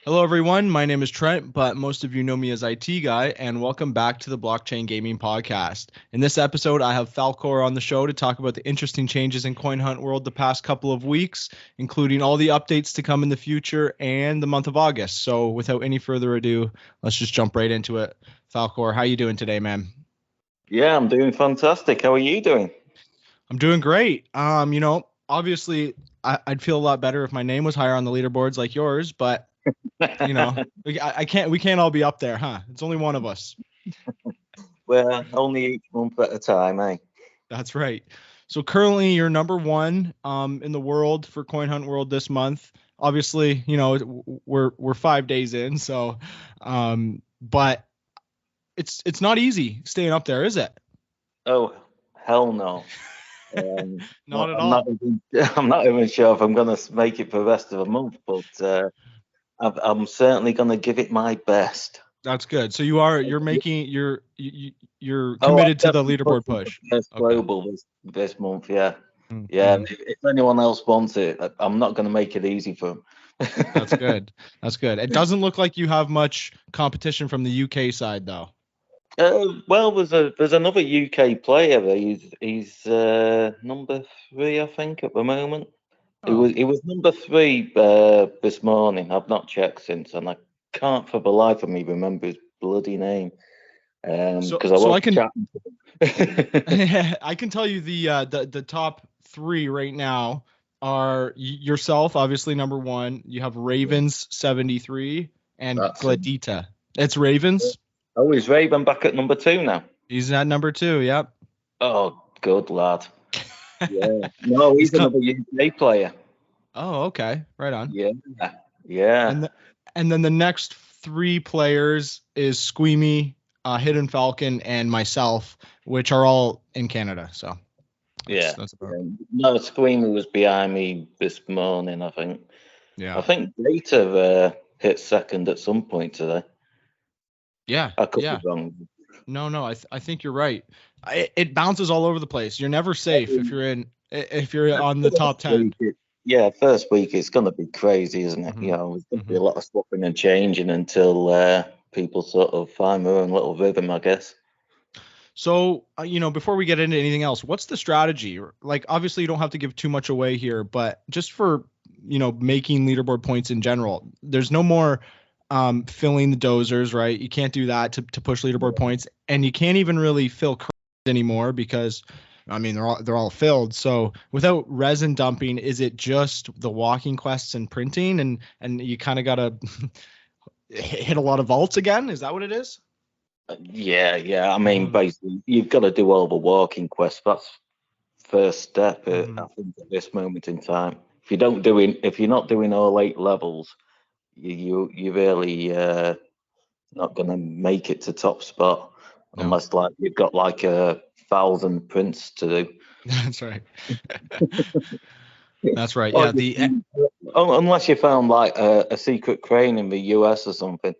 Hello, everyone. My name is Trent, but most of you know me as IT Guy, and welcome back to the Blockchain Gaming Podcast. In this episode, I have Falcore on the show to talk about the interesting changes in Coin Hunt World the past couple of weeks, including all the updates to come in the future and the month of August. So, without any further ado, let's just jump right into it. Falcore, how you doing today, man? Yeah, I'm doing fantastic. How are you doing? I'm doing great. Obviously, I'd feel a lot better if my name was higher on the leaderboards like yours, but we can't all be up there, huh? It's only one of us. Well, only each month at a time, eh? That's right. So currently you're number one in the world for Coin Hunt World this month. Obviously, we're 5 days in, so but it's not easy staying up there, is it? Oh, hell no. Not at I'm not all. even, I'm not even sure if I'm going to make it for the rest of the month, but I'm certainly going to give it my best. That's good. So you're making you're Oh, I'm committed to the definitely leaderboard pushing for push. best Okay. global this month. Yeah, yeah. Mm-hmm. And if anyone else wants it, I'm not going to make it easy for them. That's good. That's good. It doesn't look like you have much competition from the UK side though. Well, there's another UK player. He's number three, I think, at the moment. Oh. It was number three this morning. I've not checked since, and I can't for the life of me remember his bloody name. So Because I so was I can chatting to him. I can tell you the top three right now are yourself, obviously number one. You have Yeah, Ravens 73 and that's him. Gladita. It's Ravens. Oh, is Raven back at number two now? He's at number two. Yep. Oh, good lad. Yeah. No, He's he's come. another UK player. Oh, okay. Right on. Yeah. Yeah. And and then the next three players is Squeamy, Hidden Falcon, and myself, which are all in Canada. So Yeah. that's about Yeah. No, Screamer was behind me this morning, I think. I yeah. think Data hit second at some point today. Yeah. I could be Yeah. wrong. No. I think you're right. It bounces all over the place. You're never safe if you're on the top First 10. week, yeah, first week it's going to be crazy, isn't it? Hmm. You know, there's going to be Hmm. a lot of swapping and changing until people sort of find their own little rhythm, I guess. So, before we get into anything else, what's the strategy? Like, obviously, you don't have to give too much away here, but just for, making leaderboard points in general, there's no more filling the dozers, right? You can't do that to push leaderboard points, and you can't even really fill crates anymore because, I mean, they're all filled. So, without resin dumping, is it just the walking quests and printing, and you kind of gotta hit a lot of vaults again? Is that what it is? Yeah, yeah. I mean, Mm-hmm. basically, you've got to do all the walking quests. That's first step, Mm-hmm. I think, at this moment in time. If you're not doing all eight levels, you really not going to make it to top spot No. unless like you've got like 1,000 prints to do. That's right. That's right. Or Yeah. unless you found like a secret crane in the US or something.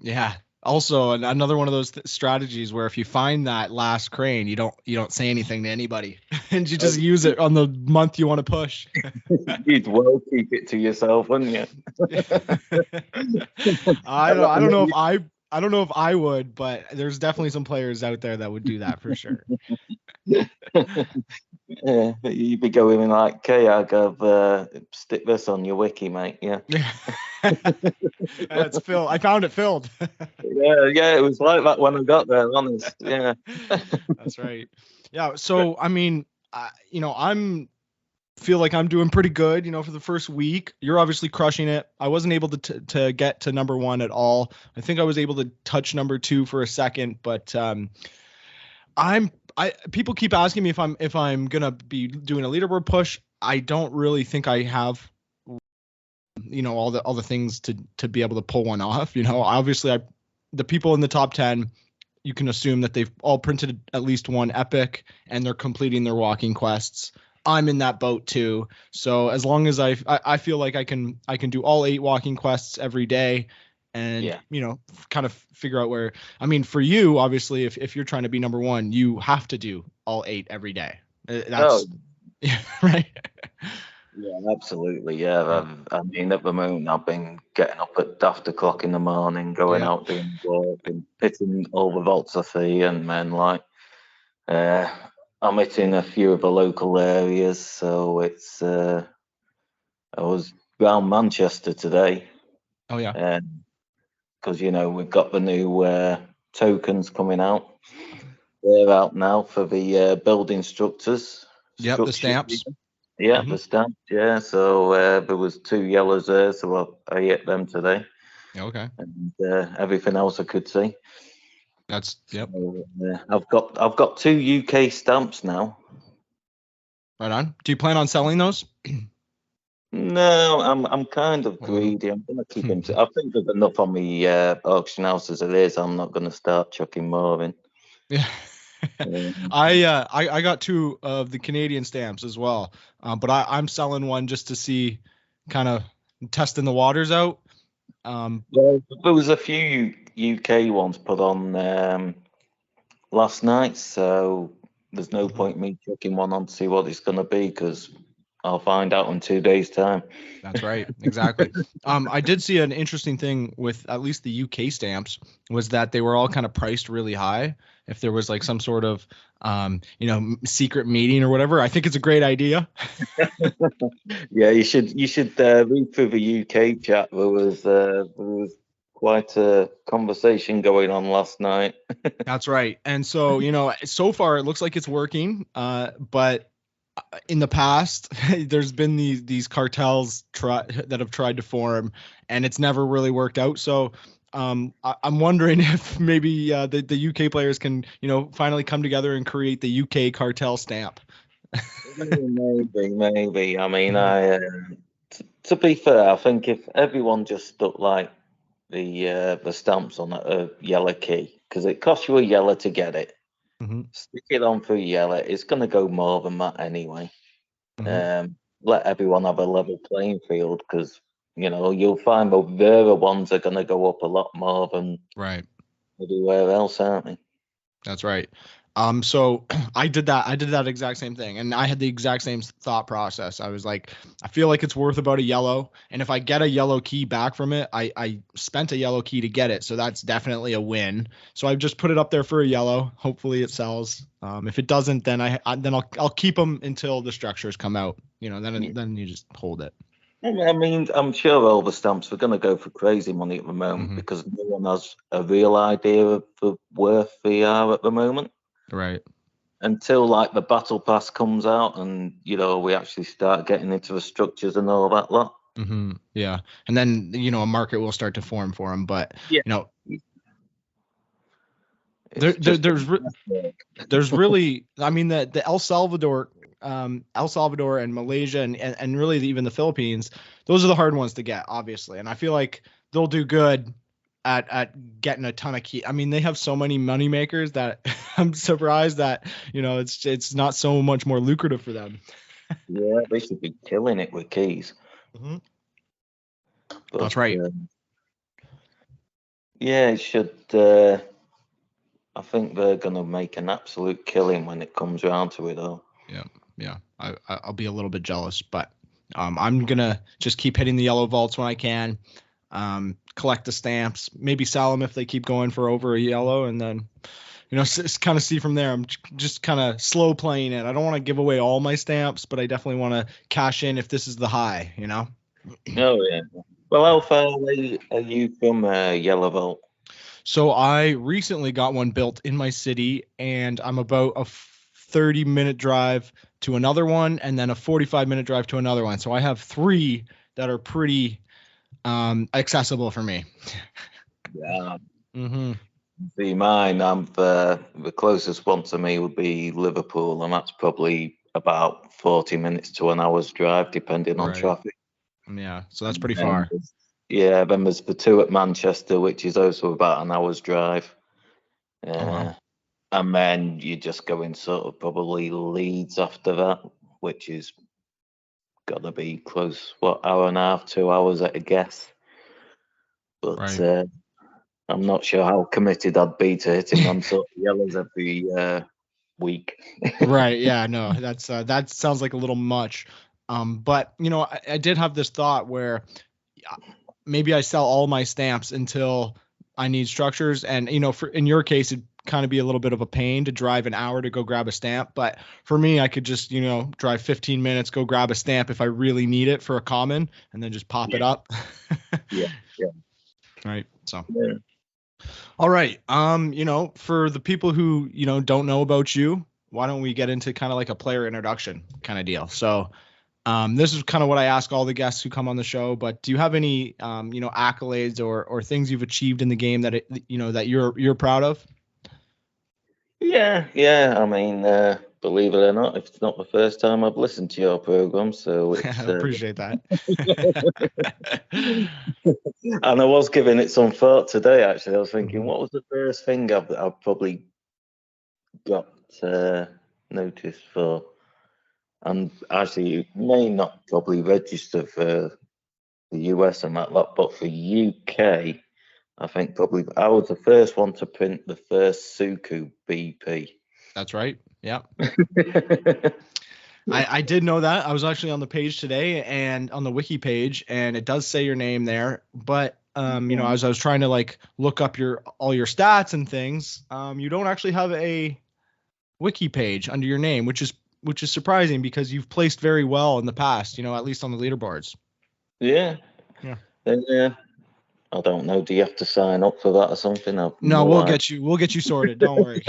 Yeah. Also, another one of those strategies where if you find that last crane, you don't say anything to anybody, and you just use it on the month you want to push. You'd well keep it to yourself, wouldn't you? I don't know if I would, but there's definitely some players out there that would do that for sure. Yeah, you'd be going in like, okay, stick this on your wiki, mate. Yeah. It's filled. I found it filled. Yeah, it was like that when I got there, honest. Yeah. That's right. Yeah. So I mean, I'm feel like I'm doing pretty good, for the first week. You're obviously crushing it. I wasn't able to get to number one at all. I think I was able to touch number two for a second, but I people keep asking me if I'm gonna be doing a leaderboard push. I don't really think I have, all the things to be able to pull one off. Obviously the people in the top 10, you can assume that they've all printed at least one epic and they're completing their walking quests. I'm in that boat too. So as long as I feel like I can do all 8 walking quests every day and, Yeah. kind of figure out where, I mean, for you, obviously, if you're trying to be number one, you have to do all 8 every day. Oh, That's yeah, right. Yeah, absolutely. Yeah, I mean, at the moment, I've been getting up at daft o'clock in the morning, going Yeah. out doing work and hitting all the vaults I see, and then uh, I'm hitting a few of the local areas. So I was round Manchester today, Oh yeah. because we've got the new tokens coming out. They're out now for the building Yep. The structures. stamps. Yeah, Hmm. the stamps. Yeah, so there was 2 yellows there, so I hit them today, Okay. and everything else I could see. Yep. So I've got 2 UK stamps now. Right on. Do you plan on selling those? No, I'm kind of Well, greedy. I'm gonna keep them. I think there's enough on the auction house as it is. I'm not gonna start chucking more in. yeah. Um, I got two of the Canadian stamps as well, but I'm selling one just to see, kind of testing the waters out. well, there was a few UK ones put on last night, so there's no Mhm. point me chucking one on to see what it's gonna be because I'll find out in 2 days' time. That's right. Exactly. I did see an interesting thing with at least the UK stamps was that they were all kind of priced really high. If there was like some sort of, secret meeting or whatever, I think it's a great idea. Yeah, you should read through the UK chat. There was quite a conversation going on last night. That's right. And so, so far it looks like it's working. But in the past, there's been these cartels that have tried to form, and it's never really worked out. So, I'm wondering if maybe the UK players can, finally come together and create the UK cartel stamp. Maybe. I mean, Mhm. to be fair, I think if everyone just stuck like the stamps on a yellow key, because it costs you a yellow to get it. Mhm. Stick it on for a yellow. It's going to go more than that anyway. Mhm. Let everyone have a level playing field because you'll find the rarer ones are going to go up a lot more than Right. everywhere else, aren't they? That's right. So I did that. I did that exact same thing, and I had the exact same thought process. I was like, I feel like it's worth about a yellow, and if I get a yellow key back from it, I spent a yellow key to get it, so that's definitely a win. So I've just put it up there for a yellow. Hopefully it sells. If it doesn't, then I'll keep them until the structures come out. Yeah. Then you just hold it. I mean, I'm sure all the stamps are going to go for crazy money at the moment Hmm. because no one has a real idea of the worth they are at the moment Right. until like the battle pass comes out and we actually start getting into the structures and all that lot. Hmm. Yeah, and then a market will start to form for them, but Yeah, you know. There, it's there, just there's there's really, I mean, the El Salvador and Malaysia and really even the Philippines, those are the hard ones to get, obviously. And I feel like they'll do good at getting a ton of key. I mean, they have so many money makers that I'm surprised that, it's not so much more lucrative for them. yeah, they should be killing it with keys. Hmm. But That's right. yeah, it should. I think they're gonna make an absolute killing when it comes round to it all. Yeah. Yeah. I'll be a little bit jealous, but I'm gonna just keep hitting the yellow vaults when I can. Collect the stamps, maybe sell them if they keep going for over a yellow, and then kind of see from there. I'm just kind of slow playing it. I don't want to give away all my stamps, but I definitely want to cash in if this is the high. Oh yeah. Well, how far away are you from Yellow Vault? So I recently got one built in my city, and I'm about a 30-minute drive to another one, and then a 45-minute drive to another one. So I have three that are pretty accessible for me. Yeah. Hmm. See, mine. I'm the closest one to me would be Liverpool, and that's probably about 40 minutes to an hour's drive, depending on Right. traffic. Yeah. So that's pretty And far. yeah, then there's the two at Manchester, which is also about an hour's drive. Oh wow. Uh, and then you just go in sort of probably Leeds after that, which is gotta be close, what, hour and a half, 2 hours at a guess. But Right. I'm not sure how committed I'd be to hitting them sort of yellows every week. Right. Yeah. No. That sounds like a little much. But I did have this thought where maybe I sell all my stamps until I need structures. And, in your case, it'd kind of be a little bit of a pain to drive an hour to go grab a stamp. But for me, I could just, drive 15 minutes, go grab a stamp if I really need it for a common, and then just pop it up. Yeah. Right. So. Yeah. All right. For the people who, don't know about you, why don't we get into kind of like a player introduction kind of deal? So, this is kind of what I ask all the guests who come on the show, but do you have any, accolades or things you've achieved in the game that that you're proud of? Yeah. I mean, believe it or not, if it's not the first time I've listened to your program, so it's. I appreciate that. And I was giving it some thought today. Actually, I was thinking, what was the first thing I've probably got noticed for? And actually, you may not probably register for the US and that lot, but for UK, I think probably I was the first one to print the first Suku BP. That's right. Yeah. I did know that. I was actually on the page today and on the wiki page, and it does say your name there. But as I was trying to like look up all your stats and things, you don't actually have a wiki page under your name, which is surprising because you've placed very well in the past. At least on the leaderboards. Yeah. I don't know. Do you have to sign up for that or something? No, we'll get you sorted. Don't worry.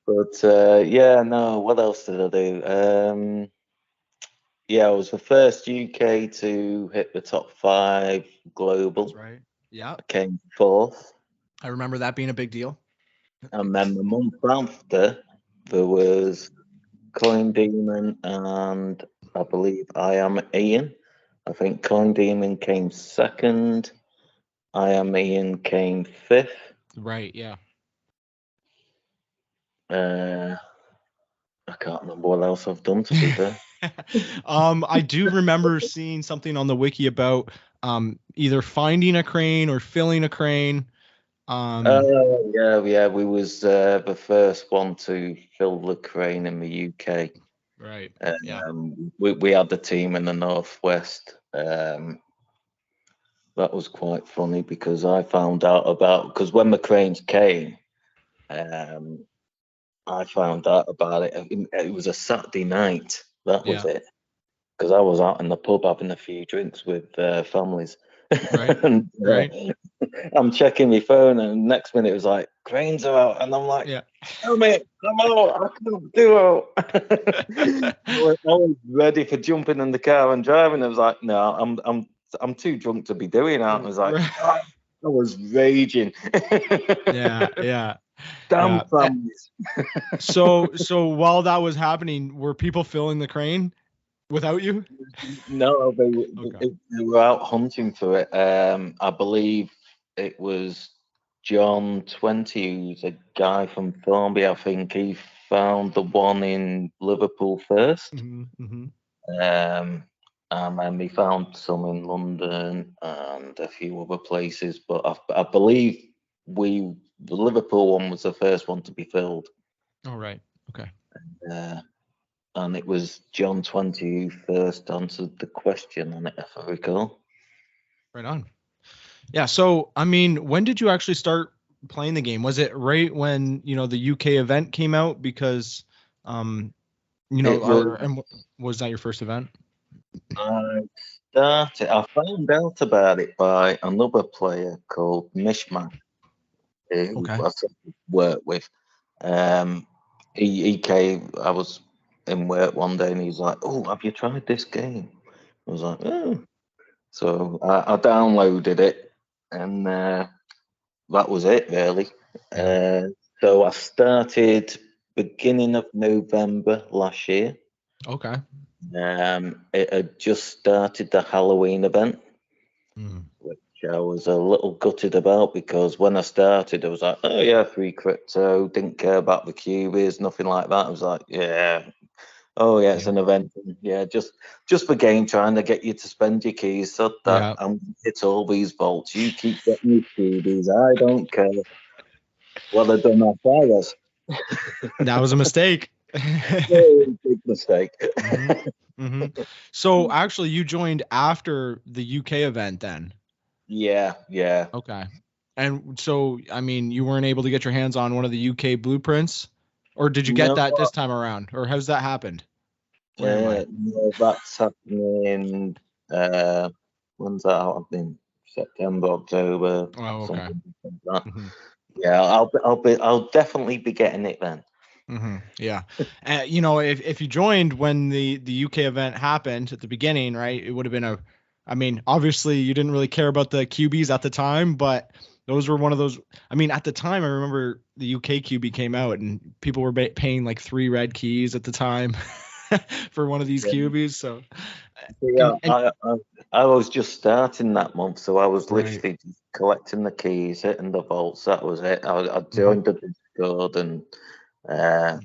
But no. What else did I do? I was the first UK to hit the top 5 global. That's right. Yeah. I came 4th. I remember that being a big deal. And then the month after, there was Coin Demon and I believe I Am Ian. I think Coin Demon came 2nd. I Am Ian came 5th. Right. Yeah. I can't remember what else I've done, to be fair. I do remember seeing something on the wiki about either finding a crane or filling a crane. Yeah. We was the first one to fill the crane in the UK. Right. We had the team in the Northwest. That was quite funny because I found out because when the cranes came, I found out about it. It was a Saturday night. That was it. Because I was out in the pub having a few drinks with families. Right. And, right. I'm checking my phone, and next minute it was like, cranes are out, and I'm like, oh mate, I'm out. I can't do it. I was ready for jumping in the car and driving. I was like, no, I'm too drunk to be doing that. I was like, I was raging. Yeah. Damn families. So while that was happening, were people filling the crane without you? No, they were out hunting for it. I believe it was John 20, who's a guy from Thornby. I think he found the one in Liverpool first. Mm-hmm. And then we found some in London and a few other places. But I believe the Liverpool one was the first one to be filled. Oh, right. Okay. And it was John 20 who first answered the question on it, if I recall. Right on. Yeah. So, I mean, when did you actually start playing the game? Was it right when, the UK event came out? Because, and was that your first event? I found out about it by another player called Mishmash, who I worked with. He came, I was in work one day and he's like, oh, have you tried this game? I was like, oh. So I downloaded it and that was it really. So I started beginning of November last year. Okay. It had just started the Halloween event, which I was a little gutted about because when I started, I was like, oh yeah, free crypto, didn't care about the cubies, nothing like that. I was like, yeah, oh yeah, it's an event. Yeah, just the game trying to get you to spend your keys so that I'm hit all these vaults. You keep getting your cubies. I don't care. Well, I done that fires. That was a mistake. Very big mistake. So actually, you joined after the UK event then. Yeah. Okay. And so, I mean, you weren't able to get your hands on one of the UK blueprints, or did you get No, that this time around, or has that happened? Where am I? no, that's happening. When's that happening? September, October, Oh, okay. something like that. hmm Yeah, I'll definitely be getting it then. Yeah. You know, if you joined when the UK event happened at the beginning, right, it would have been I mean, obviously you didn't really care about the QBs at the time, but those were one of those. I mean, at the time, I remember the UK QB came out and people were paying like 3 red keys at the time for one of these Yeah, QBs. So, yeah. I was just starting that month, so I was right. literally just collecting the keys, hitting the vaults. That was it. I hmm joined the Discord, and uh,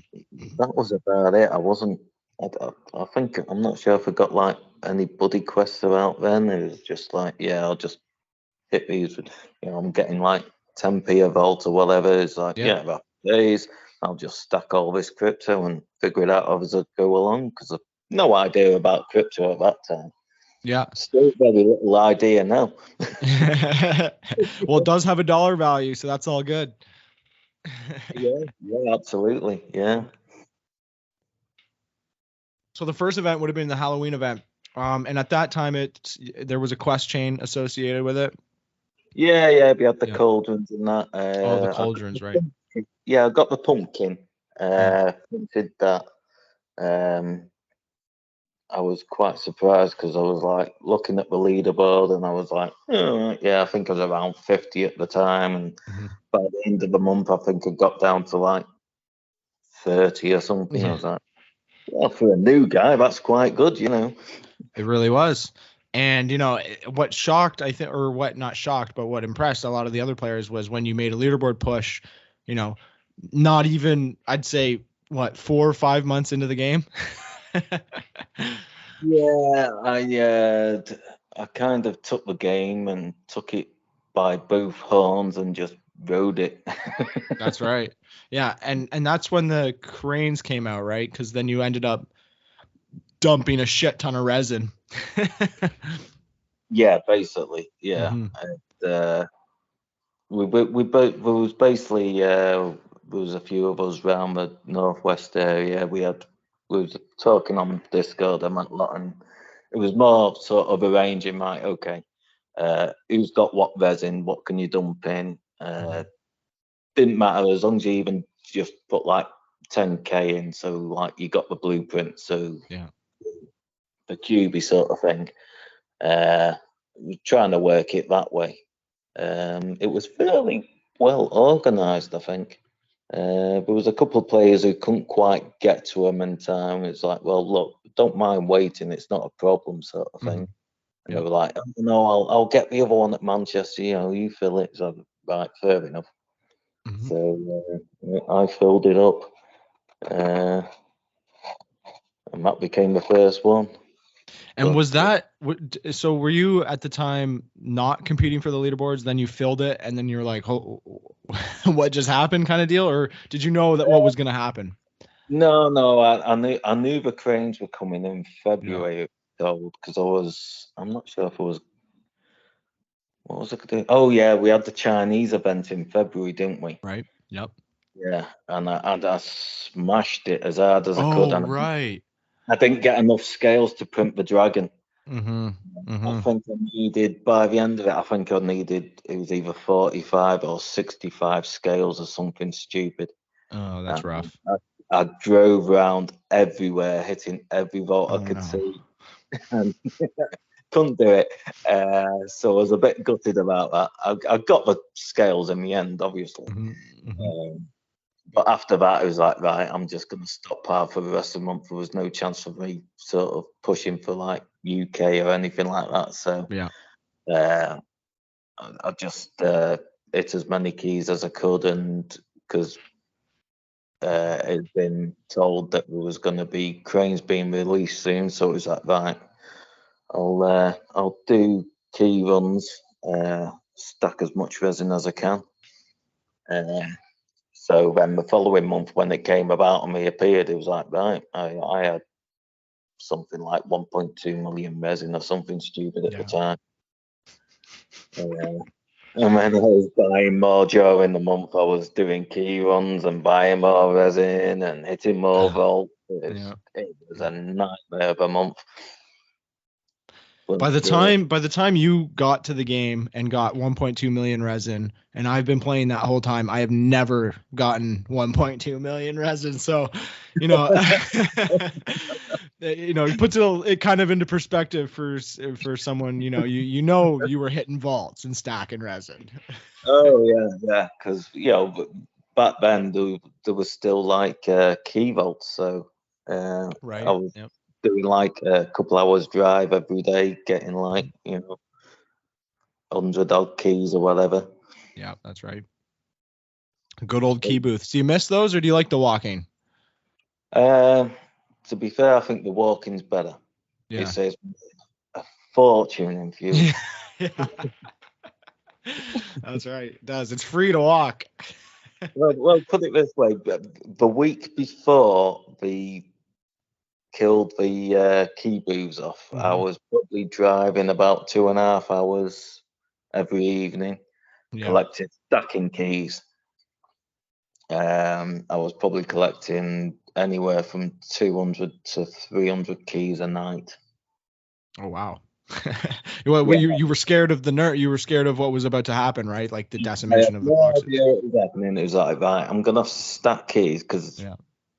that was about it. I wasn't. I think I'm not sure if I got like any buddy quests about then. It was just like, yeah, I'll just hit these. I'm getting like 10p a vault or whatever. It's like, Yeah. yeah, about days. I'll just stack all this crypto and figure it out as I go along because I've no idea about crypto at that time. Yeah. Still very little idea now. Well, it does have a dollar value, so that's all good. Yeah, absolutely. Yeah. So the first event would have been the Halloween event. And at that time there was a quest chain associated with it. Yeah, we had the Yeah. cauldrons and that. Oh, the I got cauldrons, the right? pumpkin. Yeah, I got the pumpkin. Yeah. Did that. Um, I was quite surprised because I was like looking at the leaderboard and I was like, oh, yeah, I think I was around 50 at the time. And hmm by the end of the month, I think I got down to like 30 or something. I Yeah, was like, well, for a new guy, that's quite good. it really was. And what shocked, I think, or what not shocked, but what impressed a lot of the other players was when you made a leaderboard push, you know, not even, I'd say, what, 4 or 5 months into the game. Yeah, I kind of took the game and took it by both horns and just rode it. That's right. Yeah, and that's when the cranes came out, right? Because then you ended up dumping a shit ton of resin. Yeah, basically, yeah. hmm And, we both there was basically there was a few of us around the northwest area. We was talking on Discord and a lot, and it was more sort of arranging, right? Okay, who's got what resin? What can you dump in? Didn't matter as long as you even just put like 10k in, so like you got the blueprint, so Yeah. the QB sort of thing. We're trying to work it that way. It was fairly well organised, I think. There was a couple of players who couldn't quite get to them in time. It's like, well, look, don't mind waiting; it's not a problem, sort of thing. And they Yep. were like, oh, no, I'll get the other one at Manchester. You fill it. So right, fair enough. hmm So I filled it up, uh, and that became the first one. And But was that so? Were you at the time not competing for the leaderboards? Then you filled it, and then you're like, oh, "What just happened?" kind of deal, or did you know that what was going to happen? no, I knew the cranes were coming in Yeah. February. Because I'm not sure if I was. What was I doing? Oh yeah, we had the Chinese event in February, didn't we? Right. Yep. Yeah, and I smashed it as hard as I could, Oh, and right. I didn't get enough scales to print the dragon. Mm-hmm. I Mm-hmm. think I needed, by the end of it, I think I needed, it was either 45 or 65 scales or something stupid. Oh, that's And rough. I drove around everywhere, hitting every vault I Oh could no. see, and couldn't do it. So I was a bit gutted about that. I got the scales in the end, obviously. Mm-hmm. Mm-hmm. Um, but after that, it was like, right, I'm just going to stop par for the rest of the month. There was no chance of me sort of pushing for like UK or anything like that. So Yeah. uh, I just hit as many keys as I could, and because it'd been told that there was going to be cranes being released soon, so it was like, right, I'll do key runs, stack as much resin as I can. Uh, So then the following month, when it came about and me appeared, it was like, right, I had something like 1.2 million resin or something stupid at the time. And then I was buying more during the month. I was doing key runs and buying more resin and hitting more volts. It was a nightmare of a month. By the time you got to the game and got 1.2 million resin, and I've been playing that whole time, I have never gotten 1.2 million resin. So, you know, it puts it kind of into perspective for someone, you were hitting vaults and stacking resin. Oh yeah, because back then there was still like key vaults, so right. I was doing like a couple hours drive every day, getting like 100 odd keys or whatever. Yeah, that's right. Good old key booths. Do you miss those, or do you like the walking? To be fair, I think the walking's better. Yeah. It saves a fortune in fuel. Yeah. That's right. It does. It's free to walk. well, put it this way: the week before they killed the key booths off, I was probably driving about 2.5 hours every evening, collecting, stacking keys. I was probably collecting anywhere from 200 to 300 keys a night. Oh wow. Well, you were scared of the nerd. You were scared of what was about to happen, right? Like the decimation of the boxes. Yeah, it was happening. It was like, right, I'm gonna stack keys because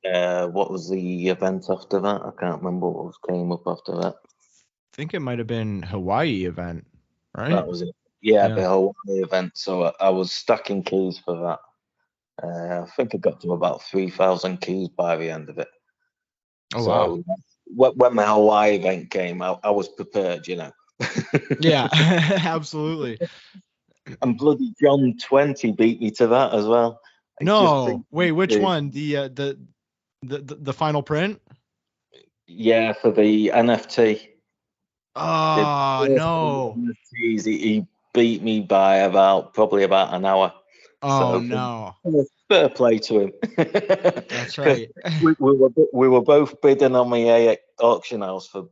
what was the event after that? I can't remember what came up after that. I think it might have been Hawaii event, right? That was it. Yeah, the Hawaii event. So I was stacking keys for that. I think I got to about 3,000 keys by the end of it. Oh, so when the Hawaii event came, I was prepared, Yeah, absolutely. And bloody John 20 beat me to that as well. No, wait, which one? The final print? Yeah, for the NFT. Oh, no. NFTs, he beat me by probably about an hour. Oh, no. Fair play to him. That's right. we were both bidding on my auction house for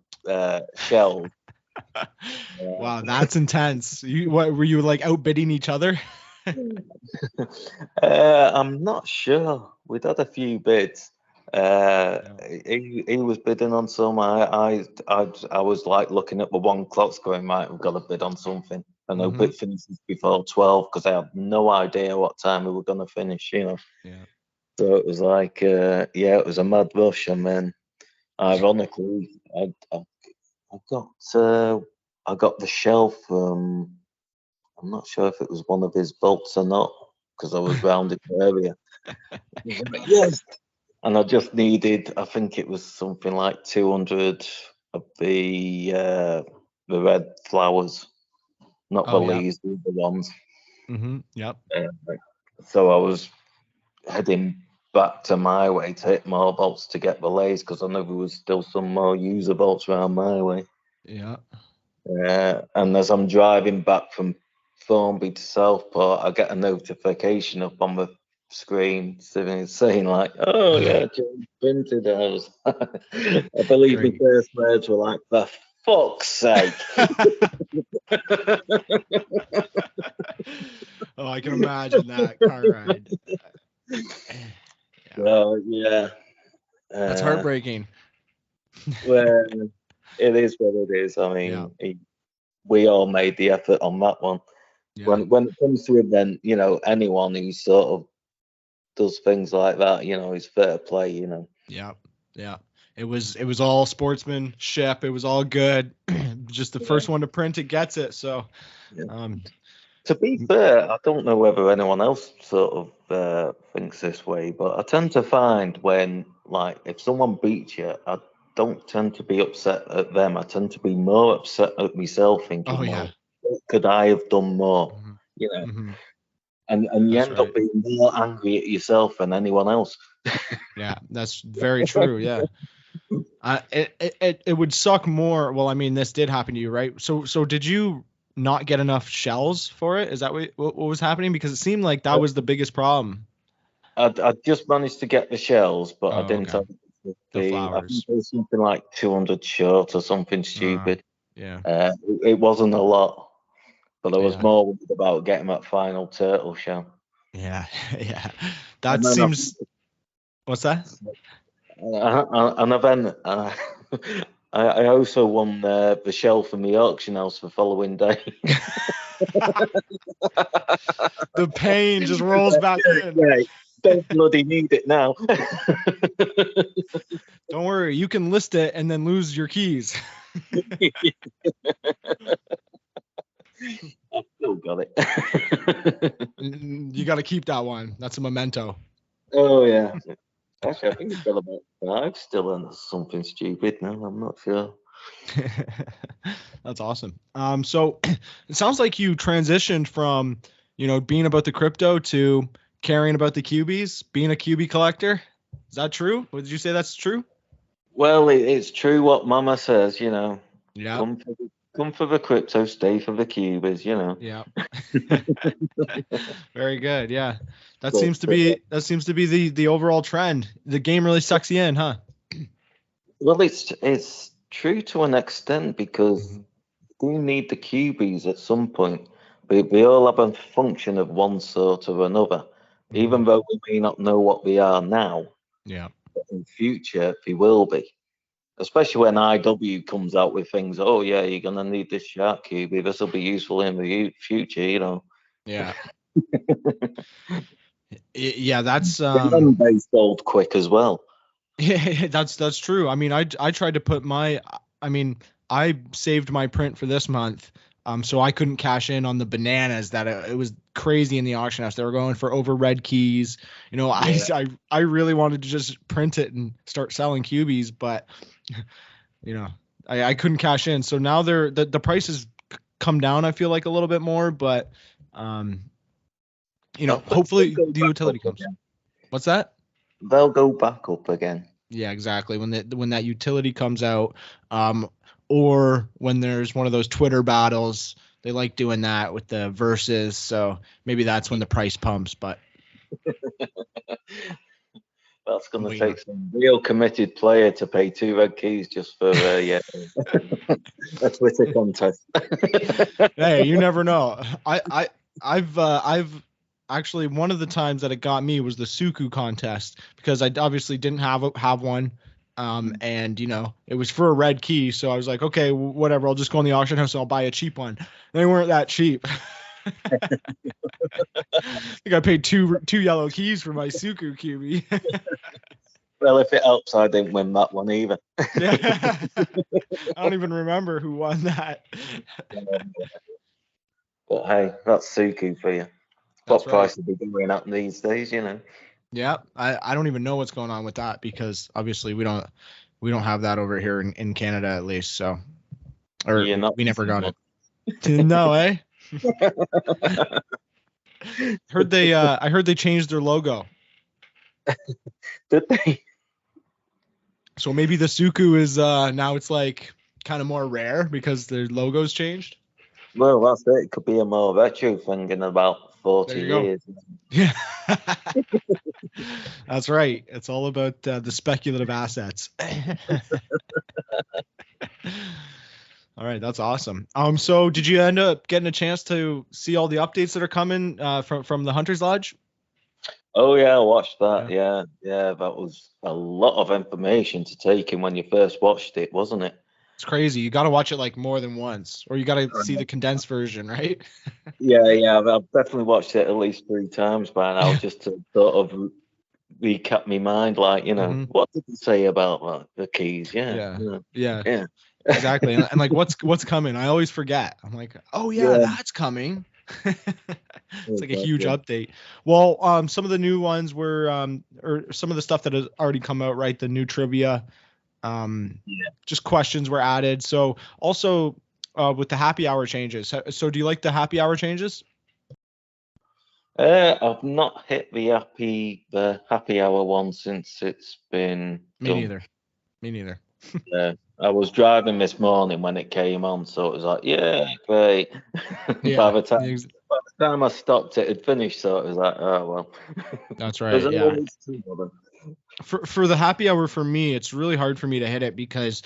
shells. Wow, that's intense. What were you like outbidding each other? I'm not sure. We'd had a few bids. He was bidding on some. I was like looking at the one clocks, going, right, we've got to bid on something. And the bid finishes before 12 because I had no idea what time we were going to finish. Yeah. So it was like, it was a mad rush, and then ironically, I got the shell from. I'm not sure if it was one of his bolts or not, because I was round the area. Yes. And I just needed, I think it was something like 200 of the red flowers, not the leaves, the ones. Yep. So I was heading back to my way to hit more bolts to get the lays, because I know there was still some more user bolts around my way. Yeah. And as I'm driving back from Thornby to Southport, I get a notification up on the screen saying like, "Oh yeah, James printed those." I believe the first words were like, "For fuck's sake!" Oh, I can imagine that car ride. Yeah. That's heartbreaking. Well, it is what it is. I mean, we all made the effort on that one. Yeah. When it comes to event, anyone who sort of does things like that, is fair play, Yeah. It was all sportsmanship. It was all good. Just the first one to print it gets it. So, to be fair, I don't know whether anyone else sort of thinks this way, but I tend to find when, like, if someone beats you, I don't tend to be upset at them. I tend to be more upset at myself, thinking, well, what could I have done more? And you that's end up being more angry at yourself than anyone else. Yeah, that's very true. Yeah. It would suck more. Well, I mean, this did happen to you, right? So did you not get enough shells for it? Is that what was happening? Because it seemed like that was the biggest problem. I just managed to get the shells, but I didn't okay. have The I flowers. think it was something like 200 short or something stupid. Yeah. It wasn't a lot, but I was Yeah. more worried about getting that final turtle shell. Yeah. Yeah. That And then seems. What's that? and then I also won the shell from the auction house the following day. The pain just rolls back in. Yeah, don't bloody need it now. Don't worry, you can list it and then lose your keys. I've still got it. You got to keep that one. That's a memento. Oh yeah. Actually, I think it's got about 5 still, and something stupid now. I'm not sure. That's awesome. So it sounds like you transitioned from, being about the crypto to caring about the QBs, being a QB collector. Is that true? Did you say that's true? Well, it's true what Mama says. Yeah. Come for the crypto, stay for the cubers. Yeah. Very good. Yeah. That But, seems to be the overall trend. The game really sucks you in, huh? well, it's true to an extent because you need the QBs at some point. We all have a function of one sort or another, even though we may not know what we are now. Yeah. But in future, they will be. Especially when IW comes out with things. Oh yeah, you're gonna need this shark QB. This will be useful in the future. Yeah. Yeah, that's They sold quick as well. Yeah, that's true. I mean, I tried to put I saved my print for this month, so I couldn't cash in on the bananas that it was crazy in the auction house. They were going for over red keys. I really wanted to just print it and start selling QBs, but I couldn't cash in. So now the prices come down. I feel like a little bit more, but hopefully the utility comes. Again. What's that? They'll go back up again. Yeah, exactly. When that utility comes out, or when there's one of those Twitter battles, they like doing that with the verses. So maybe that's when the price pumps. But that's going to take some real committed player to pay 2 red keys just for a Twitter contest. Hey, you never know. I've actually, one of the times that it got me was the Suku contest, because I obviously didn't have one. And it was for a red key. So I was like, okay, whatever. I'll just go in the auction house and I'll buy a cheap one. They weren't that cheap. I think I paid two yellow keys for my Suku QB. Well, if it helps, I didn't win that one either. Yeah. I don't even remember who won that. But hey, that's Suku for you. That's what price would be going up these days, Yeah, I don't even know what's going on with that, because obviously we don't have that over here in Canada, at least. So, or we never got it. No, eh? I heard they changed their logo. Did they? So maybe the Suku is now it's like kind of more rare because their logo's changed. Well, that's it. It could be a more retro thing in about 40 years. Yeah. That's right. It's all about the speculative assets. All right, that's awesome. So did you end up getting a chance to see all the updates that are coming from the Hunter's Lodge? Oh yeah, I watched that. Yeah, that was a lot of information to take in when you first watched it, wasn't it? It's crazy. You got to watch it like more than once, or you got to see the condensed version, right? Yeah, I've definitely watched it at least 3 times by now, just to sort of recap my mind, like, what did they say about the keys? Yeah. Exactly. And like, what's coming? I always forget. I'm like, oh yeah. That's coming. It's like a huge update. Well, some of the new ones were, or some of the stuff that has already come out, right? The new trivia, just questions were added. So also with the happy hour changes. So do you like the happy hour changes? I've not hit the happy hour one since it's been done. Me neither. I was driving this morning when it came on, so it was like, yeah, great. Yeah, by the time time I stopped, it had finished, so it was like, oh well. That's There's right. Yeah. always two of them. For the happy hour for me, it's really hard for me to hit it because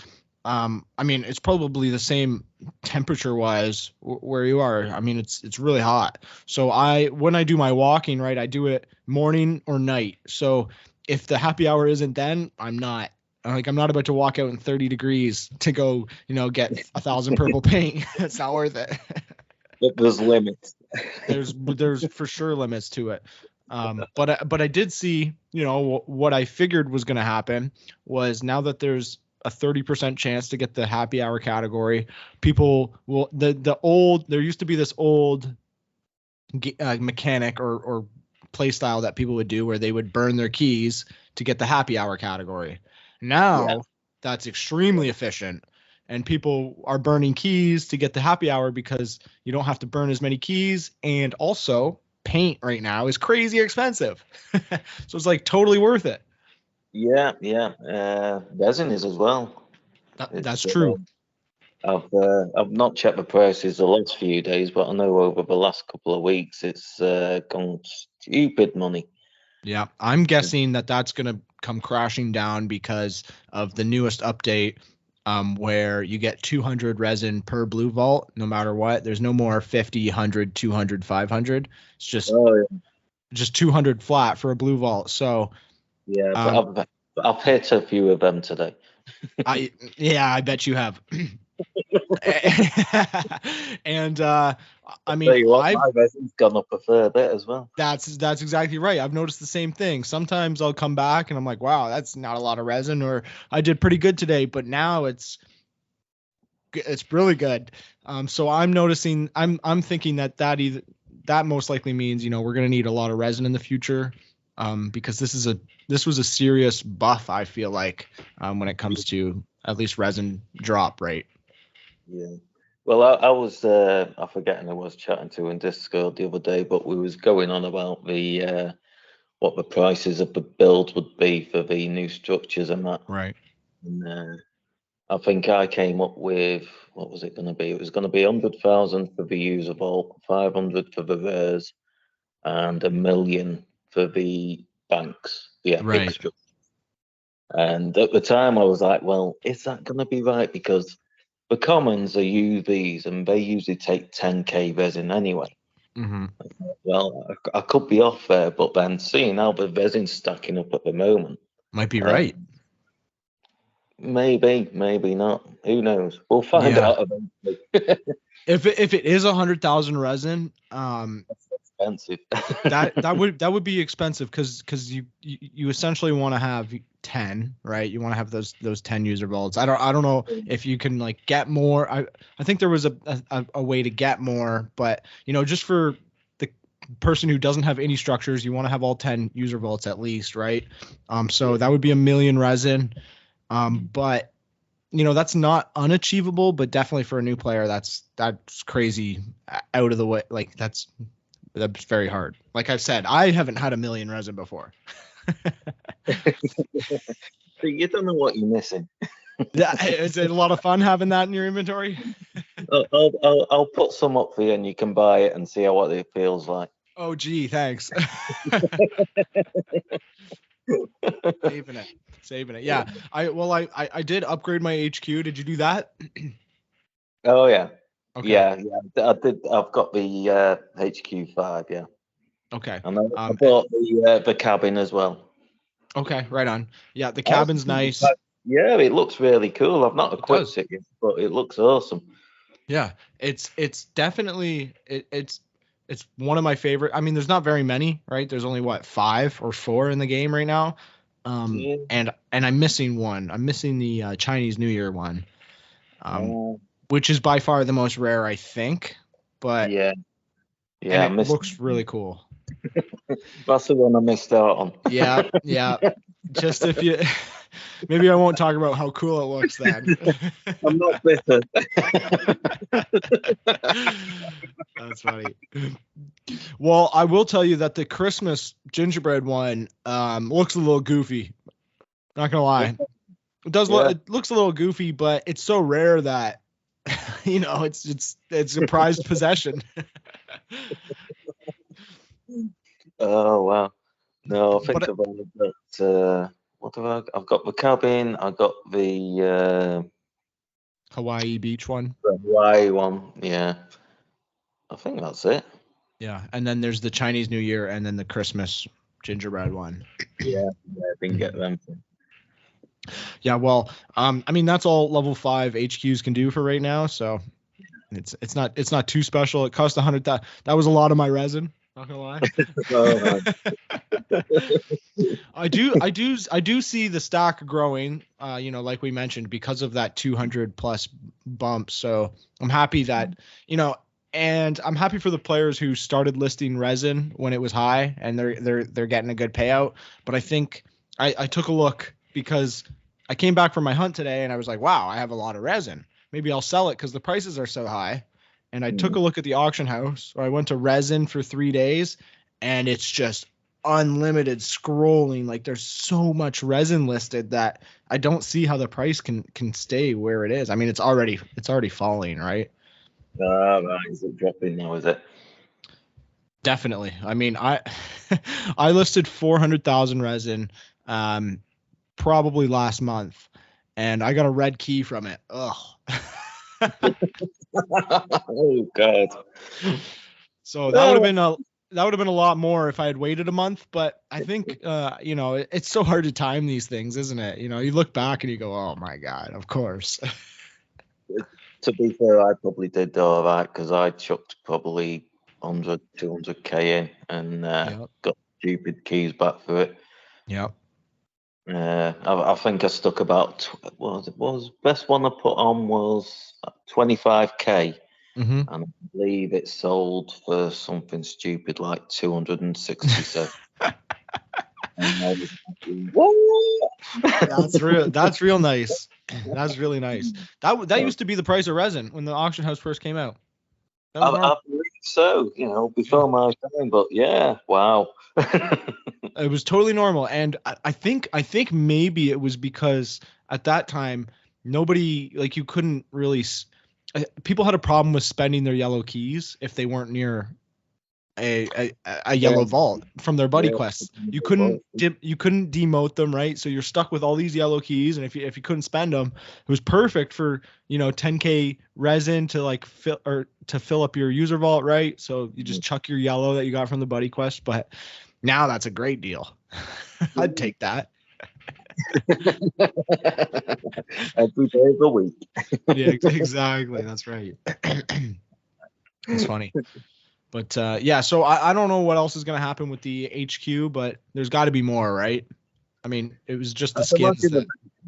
I mean, it's probably the same temperature wise where you are. I mean, it's really hot. So when I do my walking, right, I do it morning or night. So if the happy hour isn't then, I'm not about to walk out in 30 degrees to go, get 1,000 purple paint. It's not worth it. But there's limits. There's for sure limits to it. But I did see, what I figured was going to happen was now that there's a 30% chance to get the happy hour category, people will there used to be this old mechanic or play style that people would do where they would burn their keys to get the happy hour category. Now that's extremely efficient. And people are burning keys to get the happy hour because you don't have to burn as many keys. And also, paint right now is crazy expensive. So it's like totally worth it. Yeah. Resin is as well. That's true. I've not checked the prices the last few days, but I know over the last couple of weeks it's gone stupid money. Yeah, I'm guessing that's going to come crashing down because of the newest update, where you get 200 resin per blue vault, no matter what. There's no more 50, 100, 200, 500. It's just 200 flat for a blue vault. So yeah, but I've hit a few of them today. I bet you have. And I mean, my resin's gone up a fair bit as well. That's exactly right. I've noticed the same thing. Sometimes I'll come back and I'm like, wow, that's not a lot of resin, or I did pretty good today, but now it's really good. So I'm noticing, I'm thinking that most likely means, we're going to need a lot of resin in the future, because this was a serious buff, I feel like, when it comes to at least resin drop rate. Yeah. Well, I was I forget who I was chatting to in Discord the other day, but we was going on about the what the prices of the build would be for the new structures and that. Right. And I think I came up with, what was it going to be? It was going to be 100,000 for the user vault, 500 for the rares, and 1 million for the banks, the epic structure. And at the time, I was like, well, is that going to be right? Because the commons are UVs and they usually take 10k resin anyway. Mm-hmm. Well, I could be off there, but then seeing how the resin's stacking up at the moment, might be right. Maybe not. Who knows? We'll find out eventually. If it is 100,000 resin, that's expensive. that would be expensive because you essentially want to have 10, right? You want to have those 10 user vaults. I don't know if you can like get more. I think there was a way to get more, but just for the person who doesn't have any structures, you want to have all 10 user vaults at least, right? So that would be 1 million resin. But that's not unachievable, but definitely for a new player, that's crazy out of the way. Like that's very hard. Like I've said, I haven't had 1 million resin before. So you don't know what you're missing. Yeah, is it a lot of fun having that in your inventory? I'll put some up for you, and you can buy it and see what it feels like. Oh, gee, thanks. Saving it. Yeah. I did upgrade my HQ. Did you do that? Oh yeah. Okay. Yeah. I did. I've got the HQ5. Yeah. Okay. And I bought the cabin as well. Okay, right on. Yeah, the cabin's nice. Yeah, it looks really cool. I've not equipped it yet, but it looks awesome. Yeah, it's definitely it's one of my favorite. I mean, there's not very many, right? There's only 5 or 4 in the game right now. And I'm missing one. I'm missing the Chinese New Year one, which is by far the most rare, I think. But yeah, it looks really cool. That's the one I missed out on. Yeah. Just if you, maybe I won't talk about how cool it looks then. I'm not bitter. That's funny. Well, I will tell you that the Christmas gingerbread one looks a little goofy. Not gonna lie, it does look. It looks a little goofy, but it's so rare that it's a prized possession. Oh wow. No, I think But I've only got what have I've got the cabin. I got Hawaii Beach one. the Hawaii one. Yeah, I think that's it. Yeah, and then there's the Chinese New Year, and then the Christmas gingerbread one. Yeah, I didn't get them. Yeah, well, I mean that's all level 5 HQs can do for right now, so it's not too special. It cost 100. That was a lot of my resin. Not gonna lie. Oh, I do see the stock growing. Like we mentioned, because of that 200 plus bump. So I'm happy that and I'm happy for the players who started listing resin when it was high, and they're getting a good payout. But I think I took a look because I came back from my hunt today, and I was like, wow, I have a lot of resin. Maybe I'll sell it because the prices are so high. And I took a look at the auction house. Or I went to resin for 3 days, and it's just unlimited scrolling. Like there's so much resin listed that I don't see how the price can stay where it is. I mean, it's already falling, right? right. Is it dropping now? Is it? Definitely. I mean, I I listed 400,000 resin probably last month, and I got a red key from it. Ugh. Oh God. So that would have been a lot more if I had waited a month, but I think it's so hard to time these things, isn't it? You look back and you go, "Oh my God, of course." To be fair, I probably did all right because I chucked probably 100, 200k in and Yep. got stupid keys back for it. Yep. I think I stuck about what was best one I put on was 25k, Mm-hmm. and I believe it sold for something stupid like 267. And I was like, what? That's real. That's real nice. That's really nice. That used to be the price of resin when the auction house first came out. That was normal. I believe so, before my time, but yeah, wow. It was totally normal, and I think maybe it was because at that time nobody like you couldn't really. People had a problem with spending their yellow keys if they weren't near a yellow vault from their buddy quests. You couldn't demote them, right? So you're stuck with all these yellow keys, and if you couldn't spend them, it was perfect for 10k resin to like fill up your user vault, right? So you just chuck your yellow that you got from the buddy quest. But now that's a great deal. I'd take that. Every day of the week. Yeah, exactly. That's right. It's funny. But yeah, so I don't know what else is going to happen with the HQ, but there's got to be more, right? I mean, it was just the skins.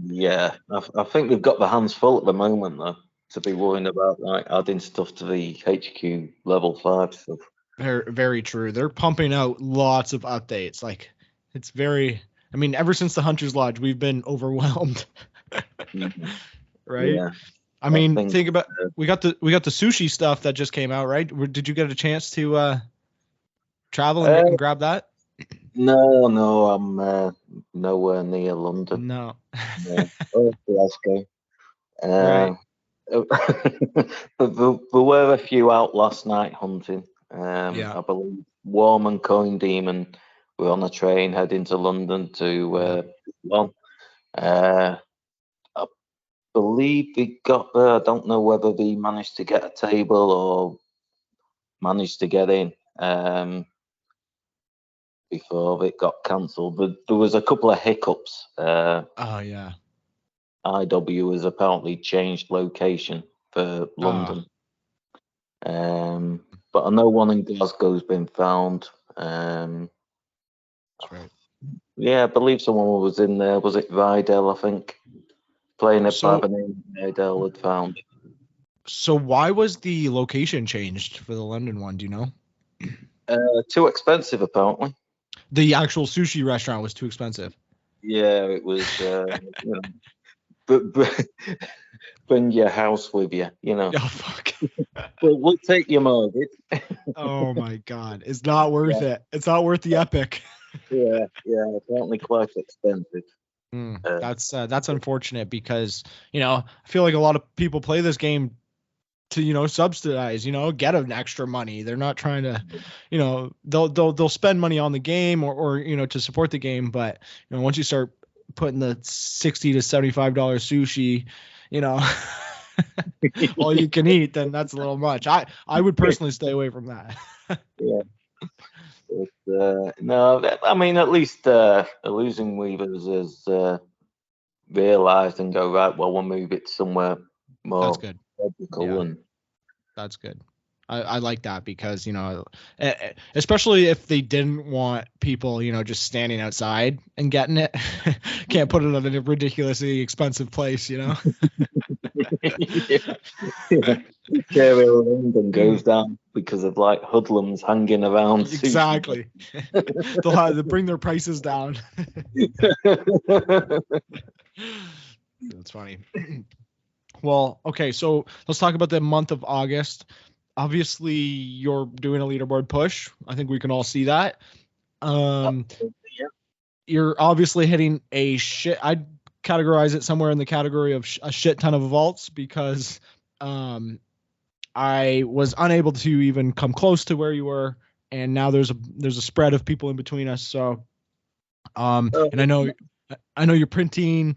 Yeah, I think they've got their hands full at the moment, though, to be worrying about like adding stuff to the HQ level 5 stuff. Very, very true. They're pumping out lots of updates. Like, it's very. I mean, ever since the Hunter's Lodge, we've been overwhelmed. Right? Yeah. I mean, think about we got the sushi stuff that just came out, right? Did you get a chance to travel and grab that? No, I'm nowhere near London. No. Oh, Glasgow. Right. There were a few out last night hunting. I believe Worm and Coin Demon were on a train heading to London to one. I believe they got there. I don't know whether they managed to get a table or managed to get in before it got cancelled. But there was a couple of hiccups. Oh yeah. IW has apparently changed location for London. But I know one in Glasgow's been found. That's right. Yeah, I believe someone was in there. Was it Vidal, I think? Playing it by the name Vidal had found. So why was the location changed for the London one? Do you know? Too expensive, apparently. The actual sushi restaurant was too expensive. Yeah, it was. Bring your house with you, Oh fuck. We'll take your mortgage. Oh my God, it's not worth it. It's not worth the epic. Yeah, apparently quite expensive. That's unfortunate because I feel like a lot of people play this game to subsidize, get an extra money. They're not trying to, they'll spend money on the game or to support the game, but once you start putting the $60 to $75 sushi, all you can eat, then that's a little much. I would personally stay away from that. Yeah. No, I mean, at least Illusion Weavers has realised and go, right, well, we'll move it somewhere more That's good. logical. Yeah. And That's good. I like that because, especially if they didn't want people, just standing outside and getting it, can't put it in a ridiculously expensive place, yeah. London goes down because of like hoodlums hanging around. Exactly. They'll have to bring their prices down. That's funny. Well, okay, so let's talk about the month of August. Obviously, you're doing a leaderboard push. I think we can all see that. You're obviously hitting a shit. I'd categorize it somewhere in the category of a shit ton of vaults because I was unable to even come close to where you were, and now there's a spread of people in between us. So, and I know you're printing.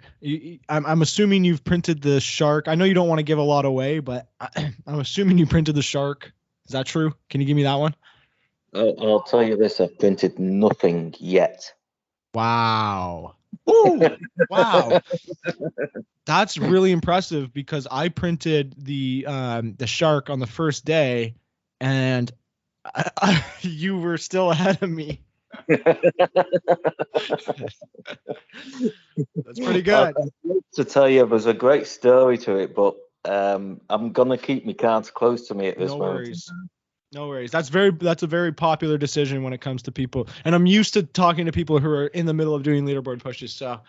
I'm assuming you've printed the shark. I know you don't want to give a lot away, but I'm assuming you printed the shark. Is that true? Can you give me that one? I'll tell you this: I've printed nothing yet. Wow. Ooh, wow. That's really impressive because I printed the shark on the first day, and you were still ahead of me. That's pretty good. To tell you, there's a great story to it, but I'm gonna keep my cards close to me at this moment. No worries. That's a very popular decision when it comes to people, and I'm used to talking to people who are in the middle of doing leaderboard pushes, so